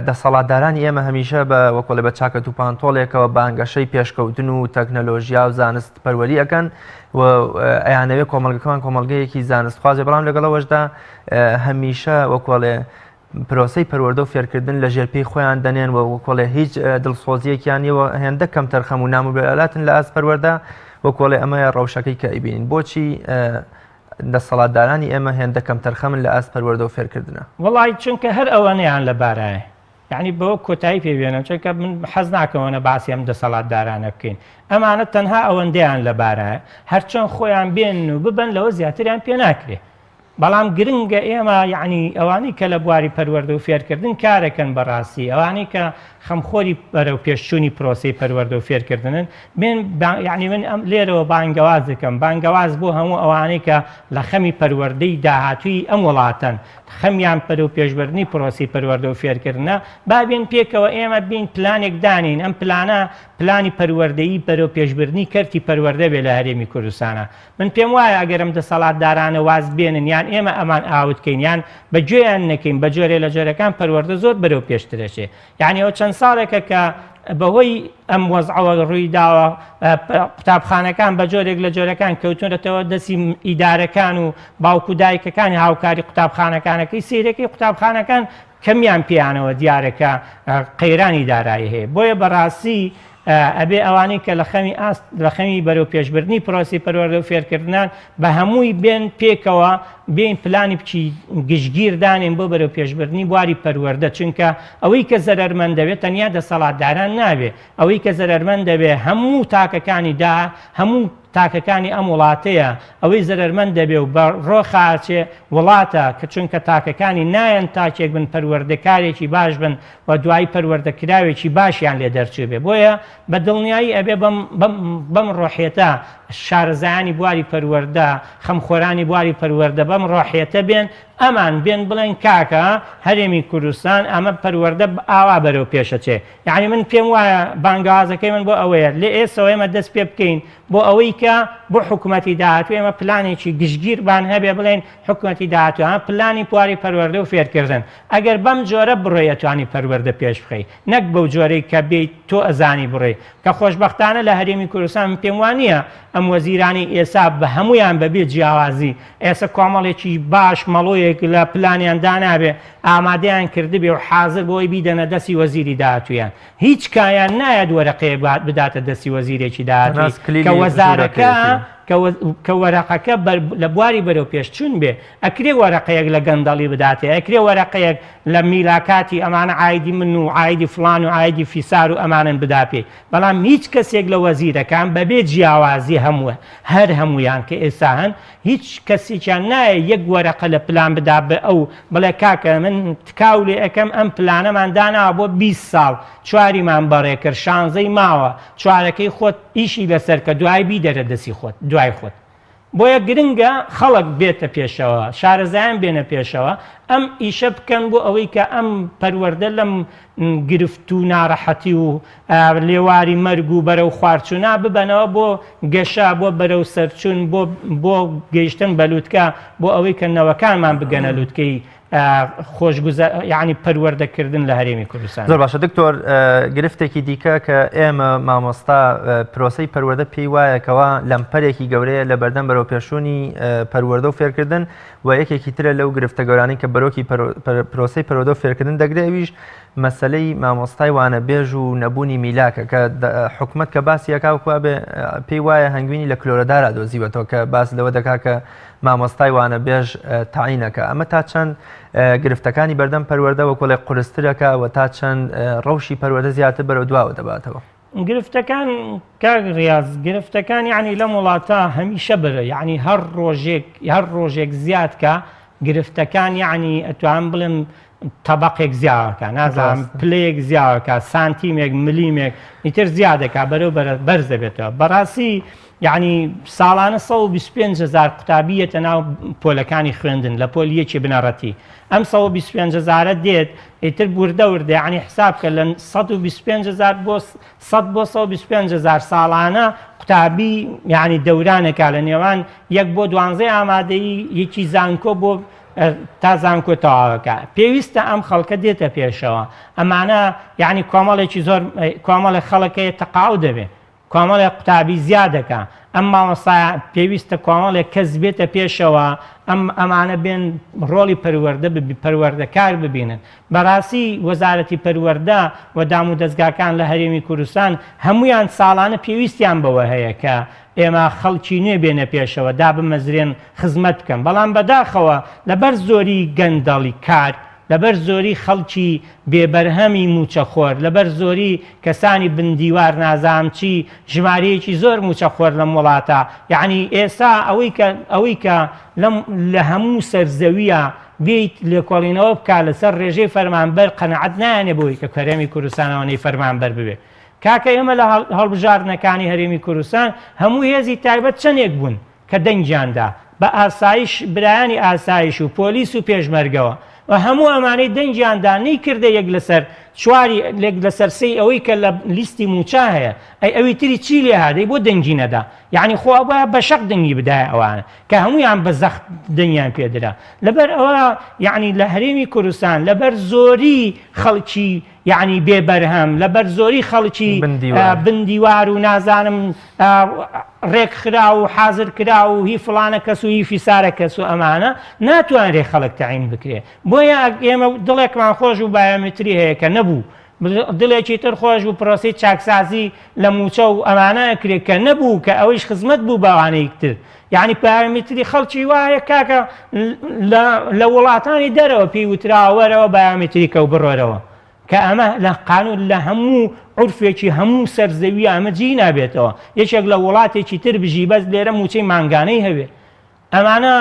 دەسەڵاتدارانی ئێمە هەمیشە بە وەکۆڵێ بە چاکەت و پانتۆڵێکەوە بانگەشەی پێشکەوتن و تەکنەلۆژیا و زانست پەروەری ئەەکەن و ئەیانەوێت کۆمەڵگەکەمان کۆمەڵگەیەکی زانست خوازێ بەڵام لەگەڵەوەشدا هەمیشە وەکۆڵێ پرۆسەی پەروەردە و فێرکردن لە ژێرپێی خۆیان دەنێن و وەکۆڵێ هیچ دڵسۆزیەکیان نیەوە هێندە کەم تەرخەم و ناموبێلاتن لە ئاست پەروەردە وەکۆڵێ ئەمە ڕەوشەکەی کە ئەیبینین بۆچی دەسەڵاتدارانی ئێمە هێندە کەم تەرخەمن لە ئاست پەروەردە و فێرکردنە وڵی چونکە هەر ئەوەنەیان لەبارایە یعنی بەوە کۆتایی پێبێنم چونکە من حەز ناکەمەوە باسی ئەم دەسەڵاتدارانە بکەین ئەمانە تەنها ئەوەندەیان لەبارایە هەرچەند خۆیان بێن و ببن لەوە زیاتریان پێ ناکرێت بەڵام گرنگە ئێمە یعنی ئەوانەی کە لە بواری پەروەردە و فێرکردن کارەکەن بەڕاستی ئەوانەی کە خەمخۆری بەرەو پێشچوونی پرۆسی پەروەردە و فێرکردنن یعنی من لێرەوە بانگەواز دەکەم بانگەواز بۆ هەموو ئەوانەی کە لە خەمی پەروەردەی داهاتووی ئەم وڵاتەن خەمیان بەرەو پێشبردننی پرۆسی پەروەردە و فێرکردنە بابێن پێکەوە ئێمە بین پلانێک دانین ئەم پلانە پلانی پەروەردەیی بەرەو پێشبردننی کەرتی پەروەردە بێ لە هەرێمی کوردستانە من پێم وایە ئەگەرم دەسەڵاتدارانە واز بێنن یان ئێمە ئەمان ئاوتکەین یان بەگوێیان نەکەین بە جۆرێ لە جۆرەکان پەروەردە زۆر بەرەو پێشترەشێ یعنی ئەو چەند ساڵێکە کە بەهۆی ئەم وەزعەوە ڕووی داوە قوتابخانەکان بە جۆرێک لە جۆرەکان کەوتونەتەوە دەستی ئیدارەکان و باوکو دایکەکانی هاوکاری قوتابخانەکانەکەی سیرەکەی قوتابخانەکان کەمیان پیانەوە دیارەکە قەیرانی دارایی هەیە بۆیە بەڕاستی ئەبێ ئەوانەی کە لە خەمی بەرەو پێشبردننی پرۆسی پەروەردە و فێرکردنان بە هەمووی بێن پێکەوە بێن پلانی بچی گشتگیردانین بۆ بەرەو پێشبردننی بواری پەروەردە چونکە ئەوەی کە زەرمەند دەبێت تەنیا دەسەڵاتداران نابێ ئەوەی کە زەرمەند دەبێ هەموو تاکەکانی هەموو تاکەکانی ئەم وڵاتەیە ئەوەی زەرمەند دەبێ و بە ڕۆخاچێ وڵاتە کە چونکە تاکەکانی نایەن تاکێک بن پەروەردەکارێکی باش بن و دوای پەروەردەکراوێکی باشیان لێ دەرچێ بێ بۆیە بە دڵنیایی ئەبێ بەم ڕۆحێتە شارەزایانی بواری پەروەردە خەمخۆرانی بواری پەروەردە بەم ڕۆحێتە بێن ئەمان بێن بڵێن کاکە هەرێمی کوردستان ئەمە پەروەردە ئاوا بەرەو پێشەچێ یعنی من پێم وایە بانگوازەکەی من بۆ ئەوەیە لێ ئێسەوە ئێمە دەست پێ بکەین بۆ ئەوەی کە بۆ حکوومەتی داهاتوو ئێمە پلانێکی گشتگیربان هەبێ بڵێن حکوومەتی داهاتوو ئەمە پلانی بواری پەروەردە و فێرکردن ئەگەر بەم جۆرە بڕۆیەتوانی پەروەردە پێش بخەی نەک بەو جۆرەی کە بێیت تۆ ئەزانی بڕێ کە خۆشبەختانە لە هەرێمی کوردستان پێم وانە ئەم وەزیرانی ئێسا بە هەمویان بەبێ جیاوازی ئێستا کۆمەڵێکی باش مەڵۆیەک لە پلانیان دانابێ ئامادەیان کردبێ و حاضر بۆی بیدەنە دەستی وەزیری داهاتوویان هیچ کایان نایەت وەرەقەیە بداتە دەستی وەزیرێکی داهاتووی کە وەزارەکە کە وەرەقەکە لە بواری بەرەو پێشچوون بێ ئەکرێ وەرەقەیەک لە گەندەڵی بداتێ ئەکرێ وەرەقەیەک لە میلاکاتی ئەمانە ئایدی من و ئایدی فلان و ئایدی فیسار و ئەمانن بداپێ بەڵام هیچ کەسێک لە وەزیرەکان بەبێ جیاوازی هەمووە هەر هەمویان کە ئێستا هەن هیچ کەسێکیان نایە یەک وەرەقە لە پلان بدا بە ئەو بڵێ کاکە من تکاو لێ ئەەکەم ئەم پلانەمان داناوە بۆ 20 ساڵ چواریمان بەڕێ کرد شانزەی ماوە چوارەکەی خۆت ئیشی لەسەر کە دوای بیدەرە دەستی خۆت دوای خۆت بۆیە گرنگە خەڵک بێتە پێشەوە شارەزایان بێنە پێشەوە ئەم ئیشە بکەن بۆ ئەوەی کە ئەم پەروەردە لەم گرفت و ناڕەحەتی و لێواری مەرگ و بەرەو خواردچوونا ببەنەوە بۆ گەشە بۆ بەرەو سەرچوون بۆ گەیشتن بە لووتکە بۆ ئەوەی کە نەوەکانمان بگەنە لووتکەی خۆشگوزار یعنی پەروەردەکردن لە هەرێمی کوردستان زۆر باشە دکتۆر گرفتێکی دیکە کە ئێمە مامۆستا پرۆسەی پەروەردە پێی وایەکەوە لەمپەرێکی گەورەیە لە بەردەم بەرەو پێشوونی پەروەردە و فێرکردن و یەکێکی ترە لەو گرفتە گەورانەی کە بەرۆکی پرۆسەی پەروەردە و فێرکردن دەگرێویش مەسلەی مامۆستای وانە بێژ و نەبوونی میلاکە کە حکوومەت کە باسی یەکاوکوە بێ پێی وایە هەنگوینی لە کلۆرەدارا دۆزیوەتەوە کە باس لەوە دەکا کە مامۆستای وانە بێژ تاعینەکە ئەمە تا چەند گرفتەکانی بەردەم پەروەردە وەکۆڵێ قورسترەکە و تا چەند ڕەوشی پەروەردە زیاتر بەرەو دواوە دەباتەوە گرفتەکان کاک ڕاز گرفتەکان یعنی لەم وڵاتە هەمیشە برە یعنی هەر ڕۆژێک زیادکە گرفتەکان یعنی ئەتوان بڵێم تەبەقێک زیاوەکە نازانم پلەیەک زیاوەکە سانتیمێک ملیمێک ئیتر زیادەکە بەرەو بەرز دەبێتەوە بەڕاستی یعنی ساڵانە 125,000 قوتابیەتە ناو پۆلەکانی خوێندن لە پۆل یەکی بنەڕەتی ئەم 125,000 دێت ئیتر وردە یعنی حسابکە لە 125,000 بۆ 125,000 ساڵانە قوتابی یعنی دەورانێکا لە نێوان 1 بۆ 12 ئامادەی یەکی زانکۆ بۆ تا زانکۆ تەواوەکە پێویستە ئەم خەڵکە دێتە پێشەوە ئەمانە یعنی کۆمەڵێکی زۆر کۆمەڵی خەڵکەیە تەقاو دەبێت کۆمەڵێک قوتابی زیادەکە ئەم مامۆستایە پێویستە کۆمەڵێک کەس بێتە پێشەوە ئەمانە بێن ڕۆڵی پەروەردە پەروەردەکار ببینن بەڕاستی وەزارەتی پەروەردە و دام و دەستگاکان لە هەرێمی کوردستان هەمویان ساڵانە پێویستیان بەوە هەیە کە ئێمە خەڵکی نوێ بێنە پێشەوە دا بمەزرێن خزمەت بکەن بەڵام بەداخەوە لەبەر زۆری گەندەڵی کار لەبەر زۆری خەڵکی بێبەرهەمی موچەخۆر لەبەر زۆری کەسانی بندیوار نازام چی ژمارەیەکی زۆر موچەخۆر لەم وڵاتە یعنی ئێستا ئەوەی کە لە هەموو سەرزەویە بیت لێکۆڵینەوە بکات لەسەر ڕێژەی فەرمانبەر قەنەعەت نایانێ بۆی کە هەرێمی کوردستانەوەی فەرمانبەر ببێ کاکە ئێمە لە هەڵبژاردنەکانی هەرێمی کوردستان هەموو هێزی تایبەت چەندێک بوون کە دەنگیاندا بە ئاسایش برایانی ئاسایش و پۆلیس و پێشمەرگەوە و هەموو ئەمانەی دەنگیاندا نەی کردە یەک لەسەر چواری لێک لەسەر سەی ئەوەی کە لە لیستی موچا هەیە ئەوی تری چی لێ هادەی بۆ دەنگی نەدا یعنی خۆ بە بەشەق دەنگی بدایە ئەوانە کە هەمویان بە زەخت دنیان پێدرا لەبەر ئەوە یعنی لە هەرێمی کوردستان لەبەر زۆری خەڵکی یعنی بێبەرهەم لەبەر زۆری خەڵکی بندیوار و نازانم ڕێک خرا و حازر کرا و هی فڵانە کەس و هی فیسارە کەس و ئەمانە ناتوانرێ خەڵک تەعین بکرێ بۆیە ئێمە دڵێکمان خۆش و بایۆمتری هەیە کە نەبوو دڵێکی تر خۆش و پرۆسی چاکسازی لە موچە و ئەمانە ئەکرێت کە نەبوو کە ئەوەیش خزمەت بوو بەوانەیەکتر یعنی بایۆمتری خەڵکی وایە کاکە لە وڵاتانی دەرەوە پێی وتراوەرەوە بایۆمتری کە و بڕۆرەوە کە ئەمە لە قانون لە هەموو عورفێکی هەموو سەرزەوی ئەمە جی نابێتەوە یەکێک لە وڵاتێکی تر بژی بەس لێرە موچەی مانگانەی هەبێت ئەمانە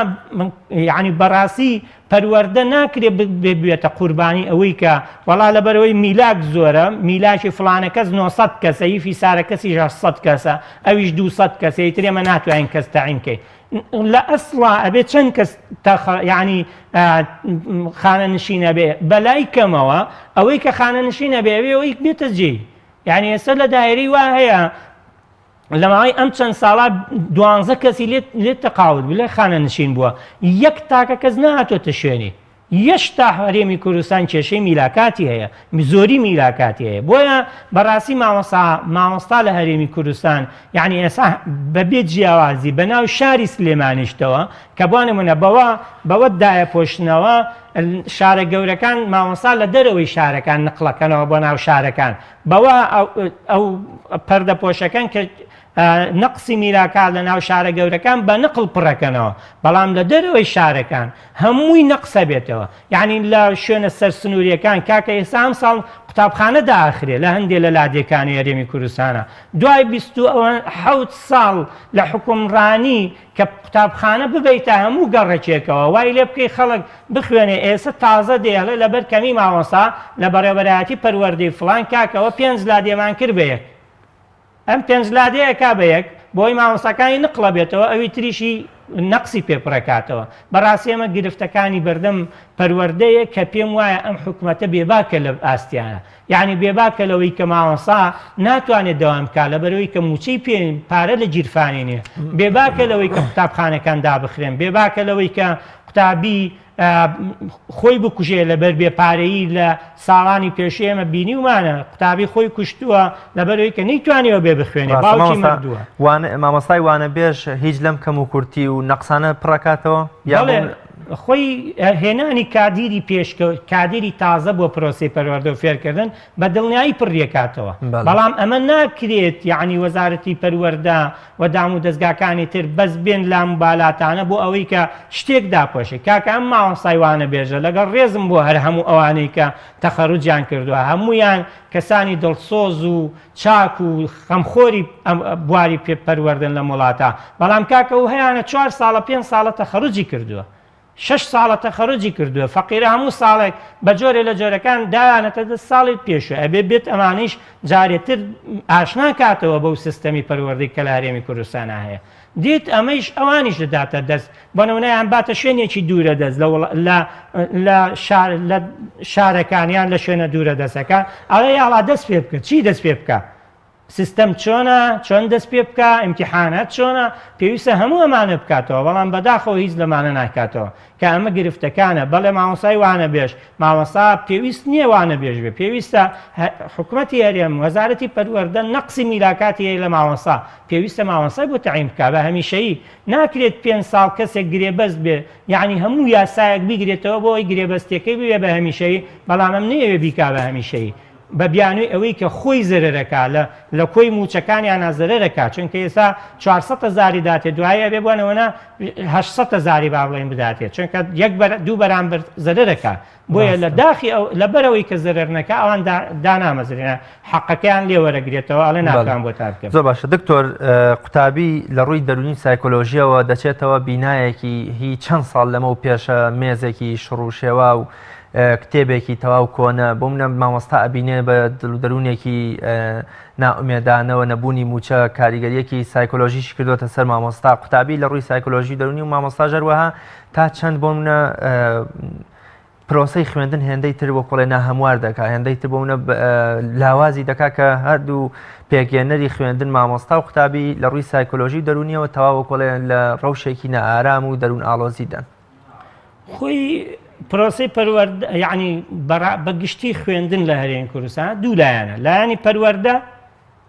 یعنی بەڕاستی پەروەردە ناکرێت بێتە قوربانی ئەوەی کە وەڵا لەبەرەوەی میلاک زۆرە میلاکی فڵانە کەس 900 کەسە هی فیسارە کەسی 600 کەسە ئەویش 200 کەسە ئیترێمە ناتوانین کەس تەعین کەین لە ئەسڵا ئەبێت چەند کەس یعنی خانە نشینە بێ بەلای کەمەوە ئەوەی کە خانە نشینە بێ ئەوەی بێتە جێ یعنی ئێستا لە دایرەی وا هەیە لە ماوەی ئەم چەند ساڵا 12 کەسی لێت تەقاوت لە خانە نشین بووە یەک تاکە کەس نهاتۆتە شوێنی یەشتا هەرێمی کوردستان کێشەی میلاکاتی هەیە زۆری میلاکاتی هەیە بۆیە بەڕاستی مامۆستا لە هەرێمی کوردستان یعنی ئێستا بەبێ جیاوازی بە ناو شاری سلێمانیشتەوە کە بۆ نمونە بەوە دایە پۆشتنەوە شارە گەورەکان مامۆستا لە دەرەوەی شارەکان نقلەکەنەوە بۆ ناو شارەکان بەوە ئەو پەردە پۆشەکان کە نقسی میراکات لە ناو شارە گەورەکان بە نقل پڕەکەنەوە بەڵام لە دەرەوەی شارەکان هەمووی نەقسە بێتەوە یعنی لە شوێنە سەر سنووریەکان کاکە ئێستا ئەم ساڵ قوتابخانە داخرێ لە هەندێک لە لادێکانی هەرێمی کوردستانە دوای 27 ساڵ لە حکومڕانی کە قوتابخانە ببیتە هەموو گەڕێکێکەوە وای لێ بکەی خەڵک بخوێنێ ئێستا تازە دێڵێ لەبەر کەمی مامۆستا لە بەڕێوەبەرایەتی پەروەردەی فڵان کاکەوە 5 لادێمان کرد بەیەک ئەم 5 لادەیە کا بەیەک بۆی مامۆستاکانی نقڵە بێتەوە ئەوی تریشی نەقسی پێپڕکاتەوە بەڕاستی ئێمە گرفتەکانی بەردەم پەروەردەیە کە پێم وایە ئەم حکومەتە بێباکە لە ئاستیانە یعنی بێباکە لەوەی کە مامۆستا ناتوانێت دەوام بکات لەبەرەوەی کە موچەی پێ پارە لە گیرفانی نییە بێباکە لەوەی کە قوتابخانەکان دابخرێن بێباکە لەوەی کە قوتابی خۆی بکوژێ لەبەر بێپارەیی لە ساڵانی پێشوو ئێمە بینی ومانە قوتابی خۆی کوشتووە لەبەرەوەی کە نەیتوانێەوە بێ بخوێنێ باوکی مردووە مامۆستای وانە بێژ هیچ لەم کەم و کورتی و نەقسانە پڕکاتەوە خۆی هێنانی کادیری کادیری تازە بۆ پرۆسی پەروەردە و فێرکردن بە دڵنیایی پڕێکاتەوە بەڵام ئەمە ناکرێت یعنی وەزارەتی پەروەردە و دام و دەستگاکانی تر بەس بێن لام بالاتانە بۆ ئەوەی کە شتێک داپۆشی کاکە ئەم ماوەسایوانە بێژە لەگەڵ ڕێزم بۆ هەر هەموو ئەوانەی کە تەخەڕوجیان کردووە هەمویان کەسانی دڵسۆز و چاک و خەمخۆری بواری پەروەردن لە وڵاتە بەڵام کاکە و هەیەە 4 ساڵە 5 ساڵە تەخەڕوجی کردووە 6 ساڵە تەخەڕوجی کردووە فەقیرە هەموو ساڵێک بە جۆرە لە جۆرەکان دایانەتە 10 ساڵی پێشوە ئەبێ بێت ئەمانیش جارێتتر ئاشنا کاتەوە بەو سیستەمی پەروەردەی کە لە هەرێمی کوردستانە هەیە دیت ئەمەش ئەوانیش دەداتە دەست بۆ نمونەیان باتە شوێنێکی دوورە دەست لە شارەکانیان لە شوێنە دوورە دەستەکان ئەڵێ یاڵا دەست پێ بکە چی دەست پێ بکە سیستەم چۆنە چۆن دەست پێ بکە ئیمتیحانات چۆنە پێویستە هەموو ئەمانە بکاتەوە بەڵام بەداخەوە هیچ لەمانە ناکاتەوە کە ئەمە گرفتەکانە بەڵێ مامۆسای وانە بێژ مامۆسا پێویست نییە وانە بێژ بێ پێویستە حکوومەتی هەرێم وەزارەتی پەروەردە نەقسی میلاکاتی هەیە لە مامۆسا پێویستە مامۆسای بۆ تەعیین بکا بە هەمیشەیی ناکرێت 5 ساڵ کەسێک گرێبەست بێ یعنی هەموو یاسایەک بیگرێتەوە بۆ ئەوی گرێبەستەکەی بێ بە هەمیشەیی بەڵام ئەم نەیەوێ بیکا بە هەمیشەیی بە بیانووی ئەوەی کە خۆی زەرەرەکە لە کۆی موچەکانیان زەرەرەکە چونکە ئێستا 400,000 داتێت دوایە بێ بوونەوەە 800,000 با بڵێن بداتێت چونکە دوو بەرامبەر زەرەرەکە بۆیە لە داخی لە بەرەوەی کە زەرەرنەکە ئەوان دانامەزرێنە حەقەکەیان لێوەرەگرێتەوە ئەڵێ ناکان بۆ تا بکەم زۆر باشە دکتۆر قوتابی لە ڕووی دەرونی سایکۆلۆژیەوە دەچێتەوە بینایەکی هی چەند ساڵ لەمە و پێشە مێزێکی شڕوشێوە و کتێبێکی تەواو کۆنە بۆ منە مامۆستا ئەبینێ بە دەرونێکی ناومێدانەوە نەبوونی موچە کاریگەریەکی سایکۆلۆژیش کردوتە سەر مامۆستا قوتابی لە ڕووی سایکۆلۆژی دەرونی و مامۆستا ژەروەها تا چەند بۆ منە پرۆسەی خوێندن هێندەی تر بۆ کۆڵێ ناهەموار دەکا هێندەی تر بۆ منە لاوازی دەکا کە هەردوو پێگەێنەری خوێندن مامۆستا و قوتابی لە ڕووی سایکۆلۆژی دەرونیەوە تەواو کۆڵێ لە ڕەوشێکی نەئارام و دەرون ئاڵۆزیدان خۆی پرۆسی پەروەردە یعنی بەگشتی خوێندن لە هەرێمی کوردستان دوو لایەنە لایەنی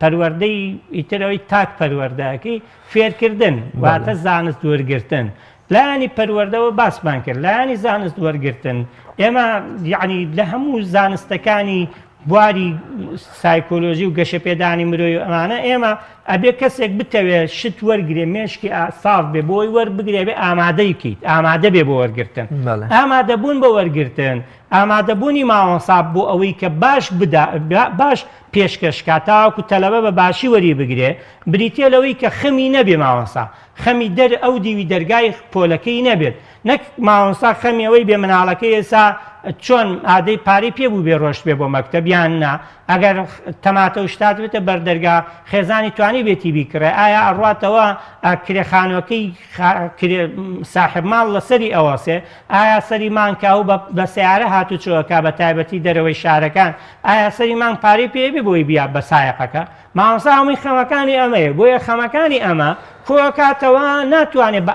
پەروەردەی ئیترەوەی تاک پەروەردەکەی فێرکردن واتە زانست وەرگرتن لایەنی پەروەردەوە باسمان کرد لایەنی زانست وەرگرتن ئێمە یعنی لە هەموو زانستەکانی بواری سایکۆلۆژی و گەشەپێدانی مرۆی ئەمانە ئێمە ئەبێ کەسێک بتەوێت شت وەرگێ مێشکی ساڵ بێ بۆی وەربگرێ بێ ئامادەی بکەیت ئامادە بێ بۆ وەرگرتن ئامادەبوون بە وەرگرتن ئامادەبوونی مامۆسا بۆ ئەوەی کە باش پێشکەشکات تاوەکو تەلەبە بە باشی وەری بگرێ بریتێ لەوەی کە خەمی نەبێ مامۆسا خەمی ئەو دیوی دەرگای پۆلەکەی نەبێت نەک مامۆسا خەمیەوەی بێ مناڵەکەی ئێسا چۆن ئادەی پارەی پێ بوو بێ ڕۆشت بێ بۆ مەکتەبیان نا ئەگەر تەماتە و شتات بێتە بەردەرگا خێزانی توانی بێتی بیکڕێ ئایا ئەڕاتەوە کرێخانەکەی ساحب ماڵ لەسەری ئەوەسێ ئایا سەری مانکە و بە سیارە هاتوچۆەکە بە تایبەتی دەرەوەی شارەکان ئایا سەری مان پارەی پێ بێ بۆی بیا بە سایقەکە مامۆستا هەمووی خەمەکانی ئەمەیە بۆیە خەمەکانی ئەمە کۆکاتەوە ناتوانێت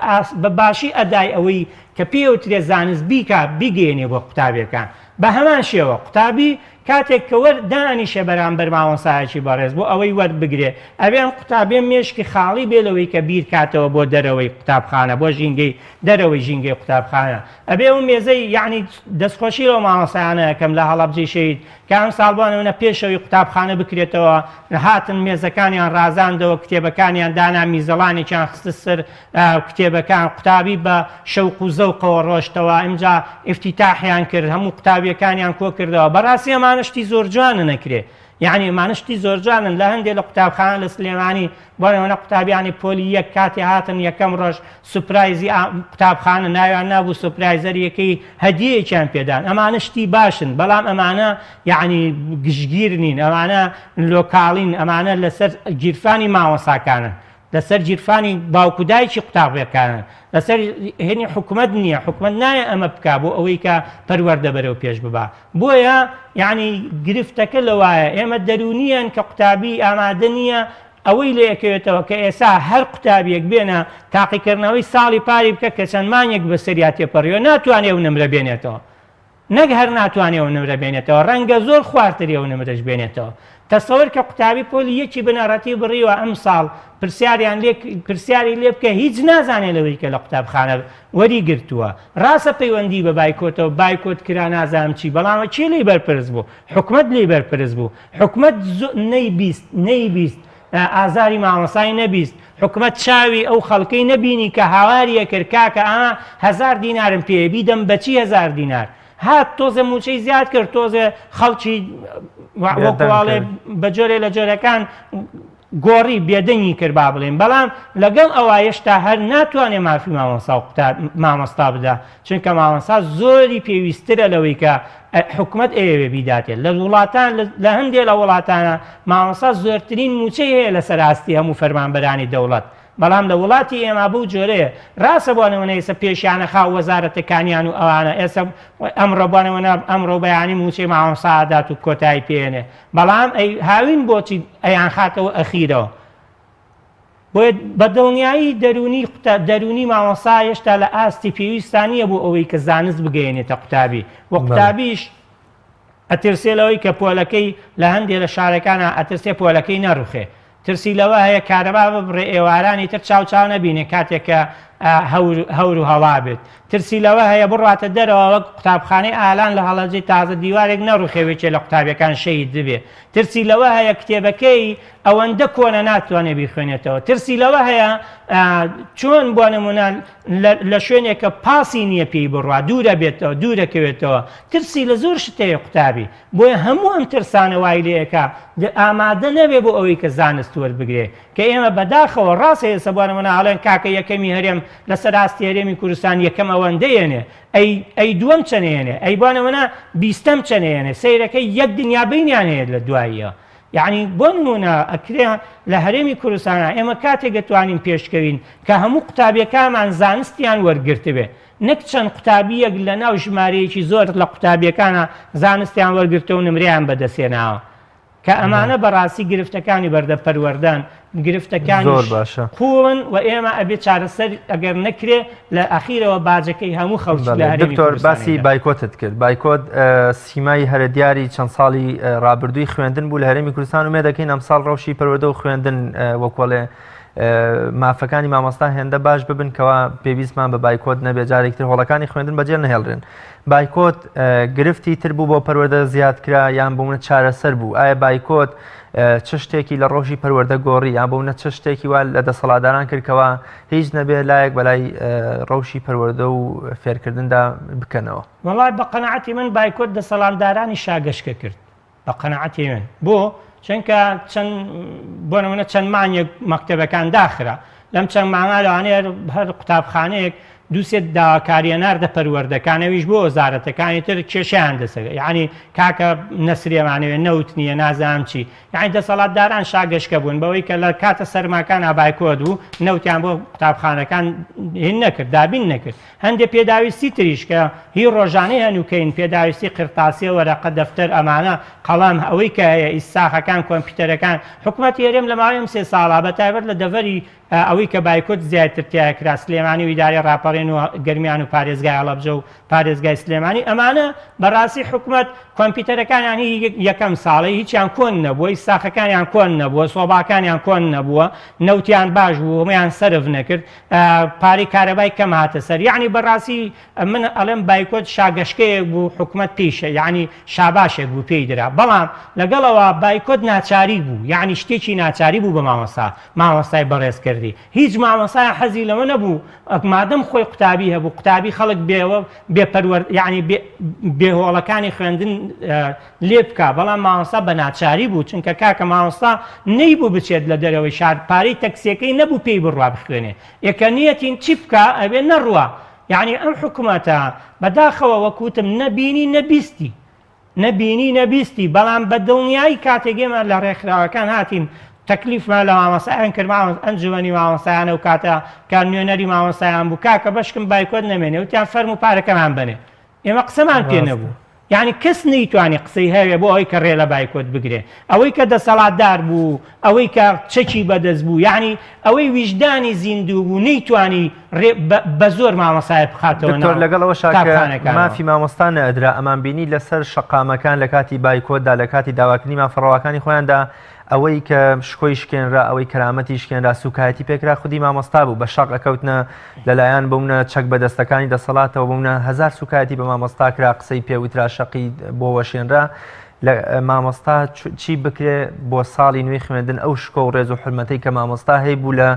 بە باشی ئەدای ئەوەی کە پێوترێ زانست بیکە بیگەێنێ بۆ قوتابیەکان بە هەمان شێوە قوتابی کاتێک کە دانیشە بەرامبەر مامۆسایەکی بەڕێز بۆ ئەوەی وەربگرێ ئەبێن قوتابێ مێشکی خاڵی بێلەوەی کە بیر کاتەوە بۆ دەرەوەی قوتابخانە بۆ ژینگەی دەرەوەی ژینگەی قوتابخانە ئەبێ و مێزەی یعنی دەستخۆشی لەو مامۆسایانە یەکەم لە هەڵەبجەی شەید کە ئەم ساڵبوانەوە پێشەوەی قوتابخانە بکرێتەوە هاتن مێزەکانیان ڕازاندەوە کتێبەکانیان دانا میزەڵانێکیان خستە سەر کتێبەکان قوتابی بە شەوق و زەوقەوە ڕۆشتەوە ئەمجا ئیفتیتاحیان کرد هەموو قوتابیەکانیان کۆ کردەوە بەڕاستی ئەمانشتی زۆر جوانە نەکرێ یعنی مانشتی زۆر جوانن لە هەندێک لە قوتابخانە لە سلێمانی بۆنەوەنە قوتابیانی پۆلی یەک کاتی هاتن یەکەم ڕۆژ سوپرایزی قوتابخانە ناویان نابوو سوپرایزەریەکەی هەدیەیەکیان پێدان ئەمانە شتی باشن بەڵام ئەمانە یعنی گشتگیر نین ئەمانە لۆکاڵین ئەمانە لەسەر گیرفانی مامۆساکانن لەسەر گیرفانی باوکودایکی قوتابیەکانن لەسەر هێنی حکومت نییە حکومت نایە ئەمە بکا بۆ ئەوەی کە پەروەردە بەرەو پێش ببا بۆیە یعنی گرفتەکە لەوایە ئێمە دەرونیان کە قوتابی ئامادە نییە ئەوەی لە یەکەوێتەوە کە ئێسا هەر قوتابیەک بێنە تاقیکردنەوەی ساڵی پاری بکە کە چەند مانگێک بە سەریا تێپەڕیەوە ناتوانێ و نمرە بێنێتەوە نەک هەر ناتوانێ و نمرە بێنێتەوە ڕەنگە زۆر خواردتری و نمرەش بێنێتەوە تەسەوەر کە قوتابی پۆلی یەکی بنەڕەتی بڕیوە ئەم ساڵ پرسیاری لێ بکە هیچ نازانێت لەوەی کە لە قوتابخانە وەری گرتووە ڕاستە پەیوەندی بە بایکۆتەوە بایکۆت کرا نازانم چی بەڵامە چی لێی بەرپرس بوو حکومت لێی بەرپرس بوو حکومت نەیبیست ئازاری مامۆسای نەبیست حکومت چاوی ئەو خەڵکەی نەبینی کە هاواریە کرد کاکە ئەمە 1000 دینارم پێبی دەم بەچی 1000 دینار هات تۆزە موچەی زیاد کرد تۆزە خەڵکی وەکواڵێ بە جۆرێ لە جۆرەکان گۆڕی بێدەنگی کرد با بڵێن بەڵام لەگەڵ ئەوە هێشتا هەر ناتوانێت مافی مامۆستا بدا چونکە مامۆستا زۆری پێویسترە لەوەی کە حکومت ئێوێ بیداتێت لە وڵاتان لە هەندێک لە وڵاتانە مامۆستا زۆرترین موچەی هەیە لە سەراستی هەموو فەرمانبەرانی دەوڵەت بەڵام لە وڵاتی ئێمە بوو جۆرەیە ڕاستە بۆ نمونە ئێستا پێشیانە خاو وەزارەتەکانیان و ئەوانە ئێستا ئەمڕۆ بۆ نمونە ئەمڕۆ بەیانی موچەی مامۆستادات و کۆتایی پێێنێ بەڵام هاوین بۆچی ئەیان خاتەوە ئەخیرەوە بۆیە بە دڵنیایی دەرونی مامۆستا هێشتا لە ئاستی پێویستانیە بۆ ئەوەی کە زانست بگەێنێتە قوتابی وە قوتابیش ئەترسێلەوەی کە پۆلەکەی لە هەندێک لە شارەکانە ئەترسێ پۆلەکەی نەڕوخێ ترسی لەوە هەیە کارەبا ببڕێ ئێوارانی تر چاو نەبینێ کاتێک کە هەور و هەڵا بێت ترسی لەوە هەیە بڕاتە دەرەوە وەک قوتابخانەی ئالان لە هەڵەجی تازە دیوارێک نەڕوخێوێکێ لە قوتابیەکان شەید دەبێ ترسی لەوە هەیە کتێبەکەی ئەوەندە کۆنە ناتوانێت بیخوێنێتەوە ترسی لەوە هەیە چۆن بۆ نمونە لە شوێنێکە پاسی نییە پێی بڕوا دوورە بێتەوە دوورەکەوێتەوە ترسی لە زۆر شتەیە قوتابی بۆیە هەموو ئەم ترسانە وای لەیەکە ئامادە نەبێ بۆ ئەوەی کە زانست وەربگرێ کە ئێمە بەداخەوە ڕاستە ئێستا بۆ نمونە ئاڵێن کاکە یەکەمی هەرێم لەسەر ئاستی هەرێمی کوردستان یەکەم ئەوەندەیەنێ ئەی دووەم چەنێنێ ئەی بۆ نمونە 20ەم چەنێنێ سەیرەکەی یەک دنیا بینیان هەیە لە دواییە یعنی بۆ نمونە ئەکرێ لە هەرێمی کوردستانە ئێمە کاتێک دەتوانین پێشکەوین کە هەموو قوتابیەکانمان زانستیان وەرگرت بێ نەک چەند قوتابیەک لە ناو ژمارەیەکی زۆر لە قوتابیەکانە زانستیان وەرگرتە و نمریان بەدەستێناوە کە ئەمانە بەڕاستی گرفتەکانی بەردەپەروەردان گرفتەکانی قوڵن و ئێمە ئەبێ چارەسەر ئەگەر نەکرێ لە ئەخیرەوە باجەکەی هەموو خەڵکی لە هەرێمی دکتۆر باسی بایکۆتت کرد بایکۆت سیمای هەرە دیاری چەند ساڵی ڕابردووی خوێندن بوو لە هەرێمی کوردستان ومێ دەکەین ئەم ساڵ ڕەوشی پەروەردە و خوێندن وەکوڵێ مافەکانی مامۆستا هێندە باش ببن کەوا پێویستمان بە بایکۆت نەبێ جارێکتر هۆڵەکانی خوێندن بەجێ نەهێڵرن بایکۆت گرفتی تر بوو بۆ پەروەردە زیادکرا یان بوونە چارەسەر بوو ئایا بایکۆت چ شتێکی لە ڕۆژی پەروەردە گۆڕی یان بوونە چ شتێکی وا لە دەسەڵاتداران کردکەوە هیچ نەبێ لایەک بەلای ڕەوشی پەروەردە و فێرکردندا بکەنەوە وەڵای بە قەنەعەتی من بایکۆت دەسەڵاتدارانی شاگەشکە کرد بە قەنەعەتی من بۆ چونکە بۆ نمونە چەند مانگێک مەکتەبەکان داخرا لەم چەند مانگا لەوانەیە هەر قوتابخانەیەک دووسێت داواکاریە ناردە پەروەردەکانەویش بۆ وەزارەتەکانی تر کێشیان دەسەگە یعنی کاکە نەسرێمانەوێت نەوت نییە نازانم چی یعنی دەسەڵاتداران شاگەشکە بوون بەوەی کە لە کاتە سەرماکان ئابایکۆت بوو نەوتیان بۆ قوتابخانەکان هین نەکرد دابین نەکرد هەندێک پێداویستی تریش کە هی ڕۆژانەی هەنووکەین پێداویستی قرتاسیە وەرەقە دەفتەر ئەمانە قەڵام ئەوەی کە هەیە ئیساخەکان کۆمپیوتەرەکان حکوومەتی هەرێم لە ماوەی 3 ساڵا بەتایبەت لە دەڤەری ئەوەی کە بایکۆت زیاتر تیا کرا سلێمانی و ئیداری ڕاپەڕێن و گەرمیان و پارێزگای هەڵەبجە و پارێزگای سلێمانی ئەمانە بەڕاستی حکوومەت کۆمپیوتەرەکانیان یەکەم ساڵی هیچیان کۆن نەبووە ئیساخەکانیان کۆن نەبووە سۆباکانیان کۆن نەبووە نەوتیان باش بوو هەمویان سەرف نەکرد پارەی کارەبای کەم هاتە سەر یعنی بەڕاستی من ئەڵێم بایکۆت شاگەشکەیەک بوو حکوومەت پێیشە یعنی شاباشێک بوو پێی درا بەڵام لەگەڵەوە بایکۆت ناچاری بوو یعنی شتێکی ناچاری بوو بە مامۆستای بەڕێز کردی هیچ مامۆستای حەزی لەوە نەبوو مادەم خۆی قوتابی هەبوو قوتابی خەڵک بێەوە بێپەروەرد یعنی بێهۆڵەکانی خوێندن لێ بکە بەڵام مامۆستا بە ناچاری بوو چونکە کاکە مامۆستا نەیبوو بچێت لە دەرەوەی شار پارەی تەکسیەکەی نەبوو پێی بڕوا بخوێنێ یەکە نیەتین چی بکە ئەبێ نەڕوە یعنی ئەم حکوومەتە بەداخەوە وەکوتم نەبینی نەبیستی بەڵام بە دڵنیایی کاتێگێمە لە ڕێکخراوەکان هاتین تەکلیفمان لە مامۆستایان کرد ئەنجومەنی مامۆستایانە و کاتە کار نوێنەری مامۆستایان بوو کاکە بەشکم بایکۆت نەمێنێ وتیان فەرموو پارەکەمان بنێ ئێمە قسەمان پێ نەبوو یعنی کەس نەیتوانی قسەی هەیە بۆ ئەوەی کە ڕێ لە بایکۆت بگرێ ئەوەی کە دەسەڵاتدار بوو ئەوەی کە چەکی بەدەست بوو یعنی ئەوەی ویژدانی زیندوو بوو نەیتوانی بە زۆر مامۆسای بخاتەوە دکتۆر لەگەڵەوە شاکە مافی مامۆستا نەئەدرا ئەمان بینی لەسەر شەقامەکان لە کاتی بایکۆتدا لە کاتی داواکردنی مافڕەوەکانی خۆیاندا ئەوەی کە شکۆی شکێنرا ئەوەی کەرامەتی شکێنرا سوکایەتی پێکرا خودی مامۆستا بوو بە شەق ئەکەوتنە لەلایەن بوونە چەک بەدەستەکانی دەسەڵاتەوە بوونە هەزار سوکایەتی بە مامۆستا کرا قسەی پێوترا شەقی بۆ وەشێنرا لە مامۆستا چی بکرێ بۆ ساڵی نوێی خوێندن ئەو شکۆ و ڕێز و حرمەتەی کە مامۆستا هەیە بوو لە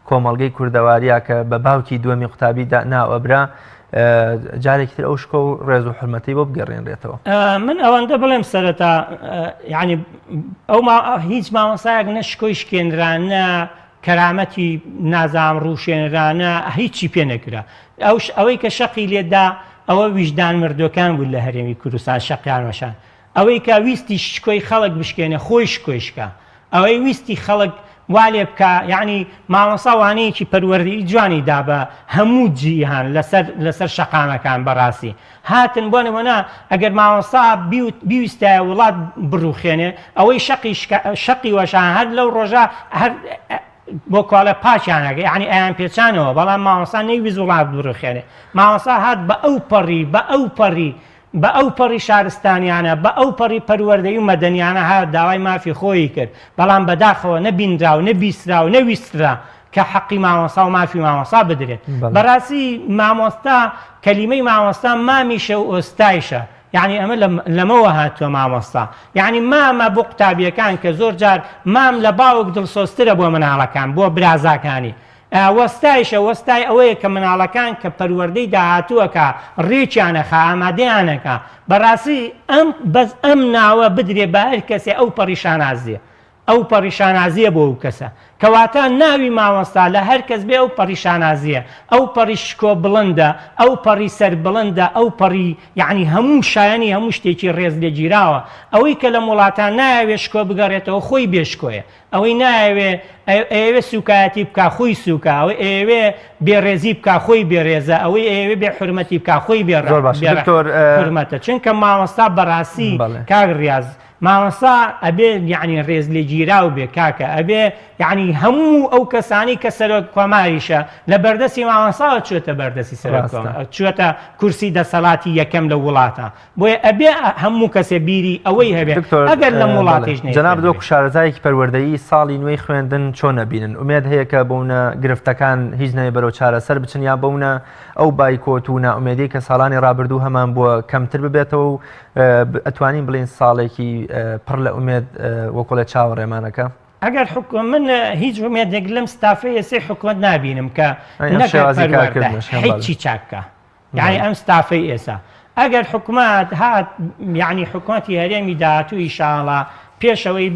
کۆمەڵگەی کوردەواریە کە بە باوکی دووەمی قوتابی ناوەبرا جارێکتر ئەو شکۆ و ڕێز و حرمەتی بۆ بگەڕێنرێتەوە. من ئەوەندە بڵێم سەرەتا یعنی ئەو هیچ مامۆسایەک نە شکۆی شکێنرانە کەرامەتی نازام ڕووشێنرانە هیچی پێ نەکرا ئەوەی کە شەقی لێدا ئەوە ویژدان مردوەکان بوون لە هەرێمی کوردستان شەقیان وەشان ئەوەی کە ویستی شکۆی خەڵک بشکێنە خۆی شکۆیشکە ئەوەی ویستی خەڵک وا لێ بکە یعنی مامۆستا وانەیەکی پەروەردەی جوانی دا بە هەموو جیهان لەسەر شەقامەکان بەڕاستی هاتن بۆ نمونە ئەگەر مامۆستا بیویستایە وڵات بڕوخێنێ ئەوەی شەقی وەشان هەر لەو ڕۆژە هەر بۆ کۆڵە پاچیانەکە یعنی ئەیان پێچانەوە بەڵام مامۆستا نەیویست وڵات بڕوخێنێ مامۆستا هات بە ئەو پەڕی شارستانیانە بە ئەو پەڕی پەروەردەی و مەدەنیانە هات داوای مافی خۆی کرد بەڵام بەداخەوە نەبینرا و نەبیسترا و نەویسترا کە حەقی مامۆستا و مافی مامۆستا بدرێت بەڕاستی مامۆستا کەلیمەی مامۆستا مامیشە و ئۆستایشە یعنی ئەمە لەمەوە هاتووە مامۆستا یعنی مامە بۆ قوتابیەکان کە زۆر جار مام لە باوک دڵسۆسترە بۆ مناڵەکان بۆ برازاکانی وەستایشە وەستای ئەوەیە کە مناڵەکان کە پەروەردەی داهاتووەکە ڕێکیانەخە ئامادەیانەکە بەڕاستی بەس ئەم ناوە بدرێ بە هەر کەسێ ئەو پەڕیشانازیە ئەو پەڕیشانازیە بۆ ئەو کەسە کەواتە ناوی مامۆستا لە هەر کەس بێ ئەو پەڕیشانازیە ئەو پەڕی شکۆ بڵندە ئەو پەڕی سەر بڵندە ئەو پەڕی یعنی هەموو شایانی هەموو شتێکی ڕێز لێگیراوە ئەوەی کە لە وڵاتان نایەوێ شکۆ بگەڕێتەوە خۆی بێشکۆیە ئەوەی نایەوێ ئێوێ سوکایەتی بکە خۆی سوکە ئەوەی ئێوێ بێڕێزی بکە خۆی بێڕێزە ئەوەی ئێوێ بێ حرمەتی بکە خۆی بێڕێمەتە چونکە مامۆستا بەڕاستی کاک ڕیاز مامۆستا ئەبێ یعنی ڕێز لێگیراو بێ کاکە ئەبێ یعنی هەموو ئەو کەسانی کە سەرۆک کۆماریشە لە بەردەستی مامۆستاوە چوێتە بەردەستی سەرۆک چوێتە کورسی دەسەڵاتی یەکەم لە وڵاتە بۆیە ئەبێ هەموو کەسێ بیری ئەوەی هەبێ ئەگەر لە وڵاتیش جەناب دۆ شارەزایەکی پەروەردەیی ساڵی نوێی خوێندن چۆن نەبینن ئومێد هەیە کە بۆونە گرفتەکان هیچ نەیە بەرەو چارەسەر بچن یا بۆونە ئەو بایکۆت و ناومێدی کە ساڵانی ڕابردوو هەمان بووە کەمتر ببێتەوە و ئەتوانین بڵین ساڵێکی پڕ لە ئومێد وەکۆڵە چاوەڕێمانەکە ئەگەر من هیچ ومێدێک لەم ستافەیە سێ حکومت نبینم کە هیچی چاکە یعنی ئەم ستافەی ئێسا ئەگەر حکومت هات یعنی حکومەتی هەرێمی داهاتوو ئینشاڵڵا پێشەوەی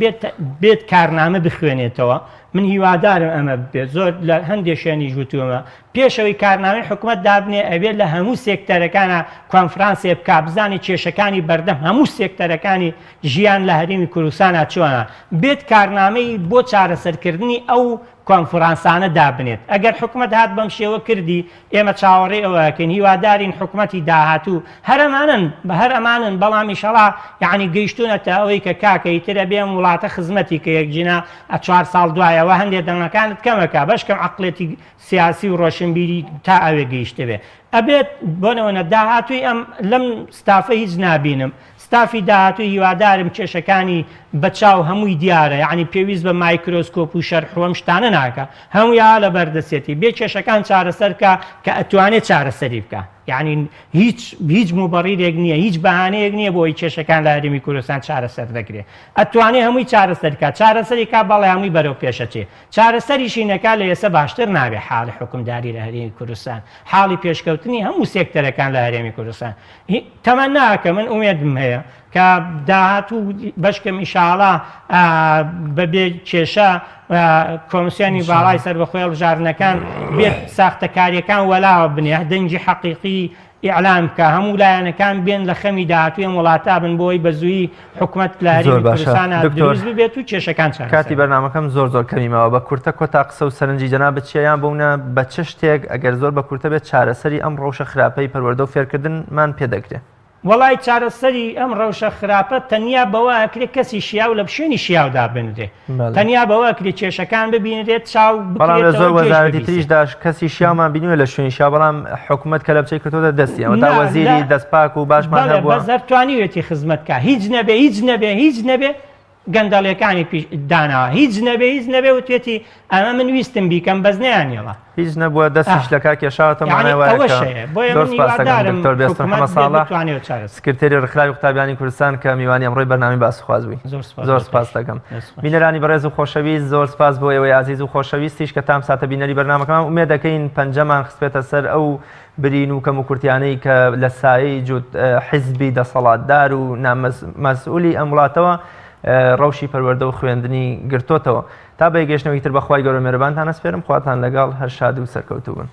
بێت کارنامە بخوێنێتەوە من هیوادارم ئەمە بێت زۆر لە هەندێک شوێنی ژووتومە پێشەوەی کارنامەی حکومت دابنێ ئەبێت لە هەموو سێکتەرەکانە کۆنفرانسێ بکا بزانێ کێشەکانی بەردەم هەموو سێکتەرەکانی ژیان لە هەرێمی کوردستانە چۆنە بێت کارنامەی بۆ چارەسەرکردنی ئەو کۆنفرانسانە دابنێت ئەگەر حکومت هات بەم شێوە کردی ئێمە چاوەڕێ ئەوەکەین هیوادارین حکومەتی داهاتوو هەرەمانن بە هەر ئەمانن بەڵام ئینشەڵا یعنی گەیشتونەتە ئەوەی کە کاکەی ترە بێم وڵاتە خزمەتی کە یەکجینە 4 ساڵ دوایەوە هەندێک دەنگەکانت کەمەکە بەشکەم عەقڵێتی سیاسی و ڕۆشنبیری تا ئەوێ گەیشتە بێ ئەبێت بۆنەوەنە داهاتووی ئەم لەم ستافە هیچ نابینم ستافی داهاتووی هیوادارم کێشەکانی بەچاو هەمووی دیارە یعنی پێویست بە مایکرۆسکۆپ و شەرحوەم شتانە ناکە هەموویا لە بەردەسێتی بێ کێشەکان چارەسەرکە کە ئەتوانێت چارەسەری بکە یعنی هیچ مبەڕیرێک نییە هیچ بەهانەیەک نییە بۆی کێشەکان لە هەرێمی کوردستان چارەسەر دەکرێت ئەتوانێت هەمووی چارەسەرکە چارەسەریکا بەڵێ هەمووی بەرەو پێشەچێ چارەسەریشی نەکا لە ئێستا باشتر نابێ حاڵی حکومداری لە هەرێمی کوردستان حاڵی پێشکەوتنی هەموو سێکتەرەکان لە هەرێمی کوردستان تەمەن ناکە من ئومێدم هەیە کە داهاتوو بەشکەم ئینشاڵڵا بەبێ کێشە کۆمسیۆنی باڵای سەربەخۆی هەڵبژاردنەکان بێت ساختەکاریەکان وەلاوە بنێ دەنگی حەقیقی ئیعلام کە هەموو لایەنەکان بێن لە خەمی داهاتووی وڵاتە بن بۆی بەزووی حکومەت لە هەرێمی کوردستانە دروست ببێت و کێشەکان چارەسەر کاتی بەرنامەکەم زۆر کەمیمەوە بە کورتە کۆتا قسە و سەرنجی جەناب بچیان بوونە بە چ شتێک ئەگەر زۆر بە کورتە بێت چارەسەری ئەم ڕەوشە خراپەی پەروەردە و فێرکردنمان پێدەگرێت وڵای چارەسەری ئەم ڕەوشە خراپە تەنیا بەوە ئەکرێت کەسی شیاو لە پشوێنی شیاودا بنرێ تەنیا بەوە ئەکرێت کێشەکان ببینرێت چاو بەڵام لە زۆر وەزارەتی تریشداش کەسی شیامان بینوە لە شوێنی شیا بەڵام حکوومەت کە لە بچەی کردوتە دەستی ئەوە تا وەزیری دەستپاک و باشمان هەبووە بەزەر توانیوێتی خزمەتکە هیچ نەبێ گەندەڵیەکانی داناوە هیچ نەبێ وتێتی ئەمە من ویستم بیکەم بەس نەیانێڵە هیچ نەبووە دەستیش لە کا کێشاوەتەمانەوە سکرتێری ڕخراوی قوتابیانی کوردستان کە میوانی ئەمڕۆی بەرنامی باسخوازبووی زۆر سپاس دەکەم بینەرانی بەڕێز و خۆشەویست زۆر سپاس بۆ ئێوەی عزیز و خۆشەویستیش کە تام ساتە بینەری بەرنامەکەمان ئومێد دەکەین پەنجەمان خستبێتە سەر ئەو برین و کەم و کورتیانەی کە لە سایەی حیزبی دەسەڵاتدار و نامەسئولی ئەم وڵاتەوە ڕەوشی پەروەردە و خوێندنی گرتوتەوە تا بەیگەشتنەوەی تر بەخوای گەورە مێرەبانتان ئەسپێرم خواتان لەگەڵ هەر شاد و سەرکەوتوو بن.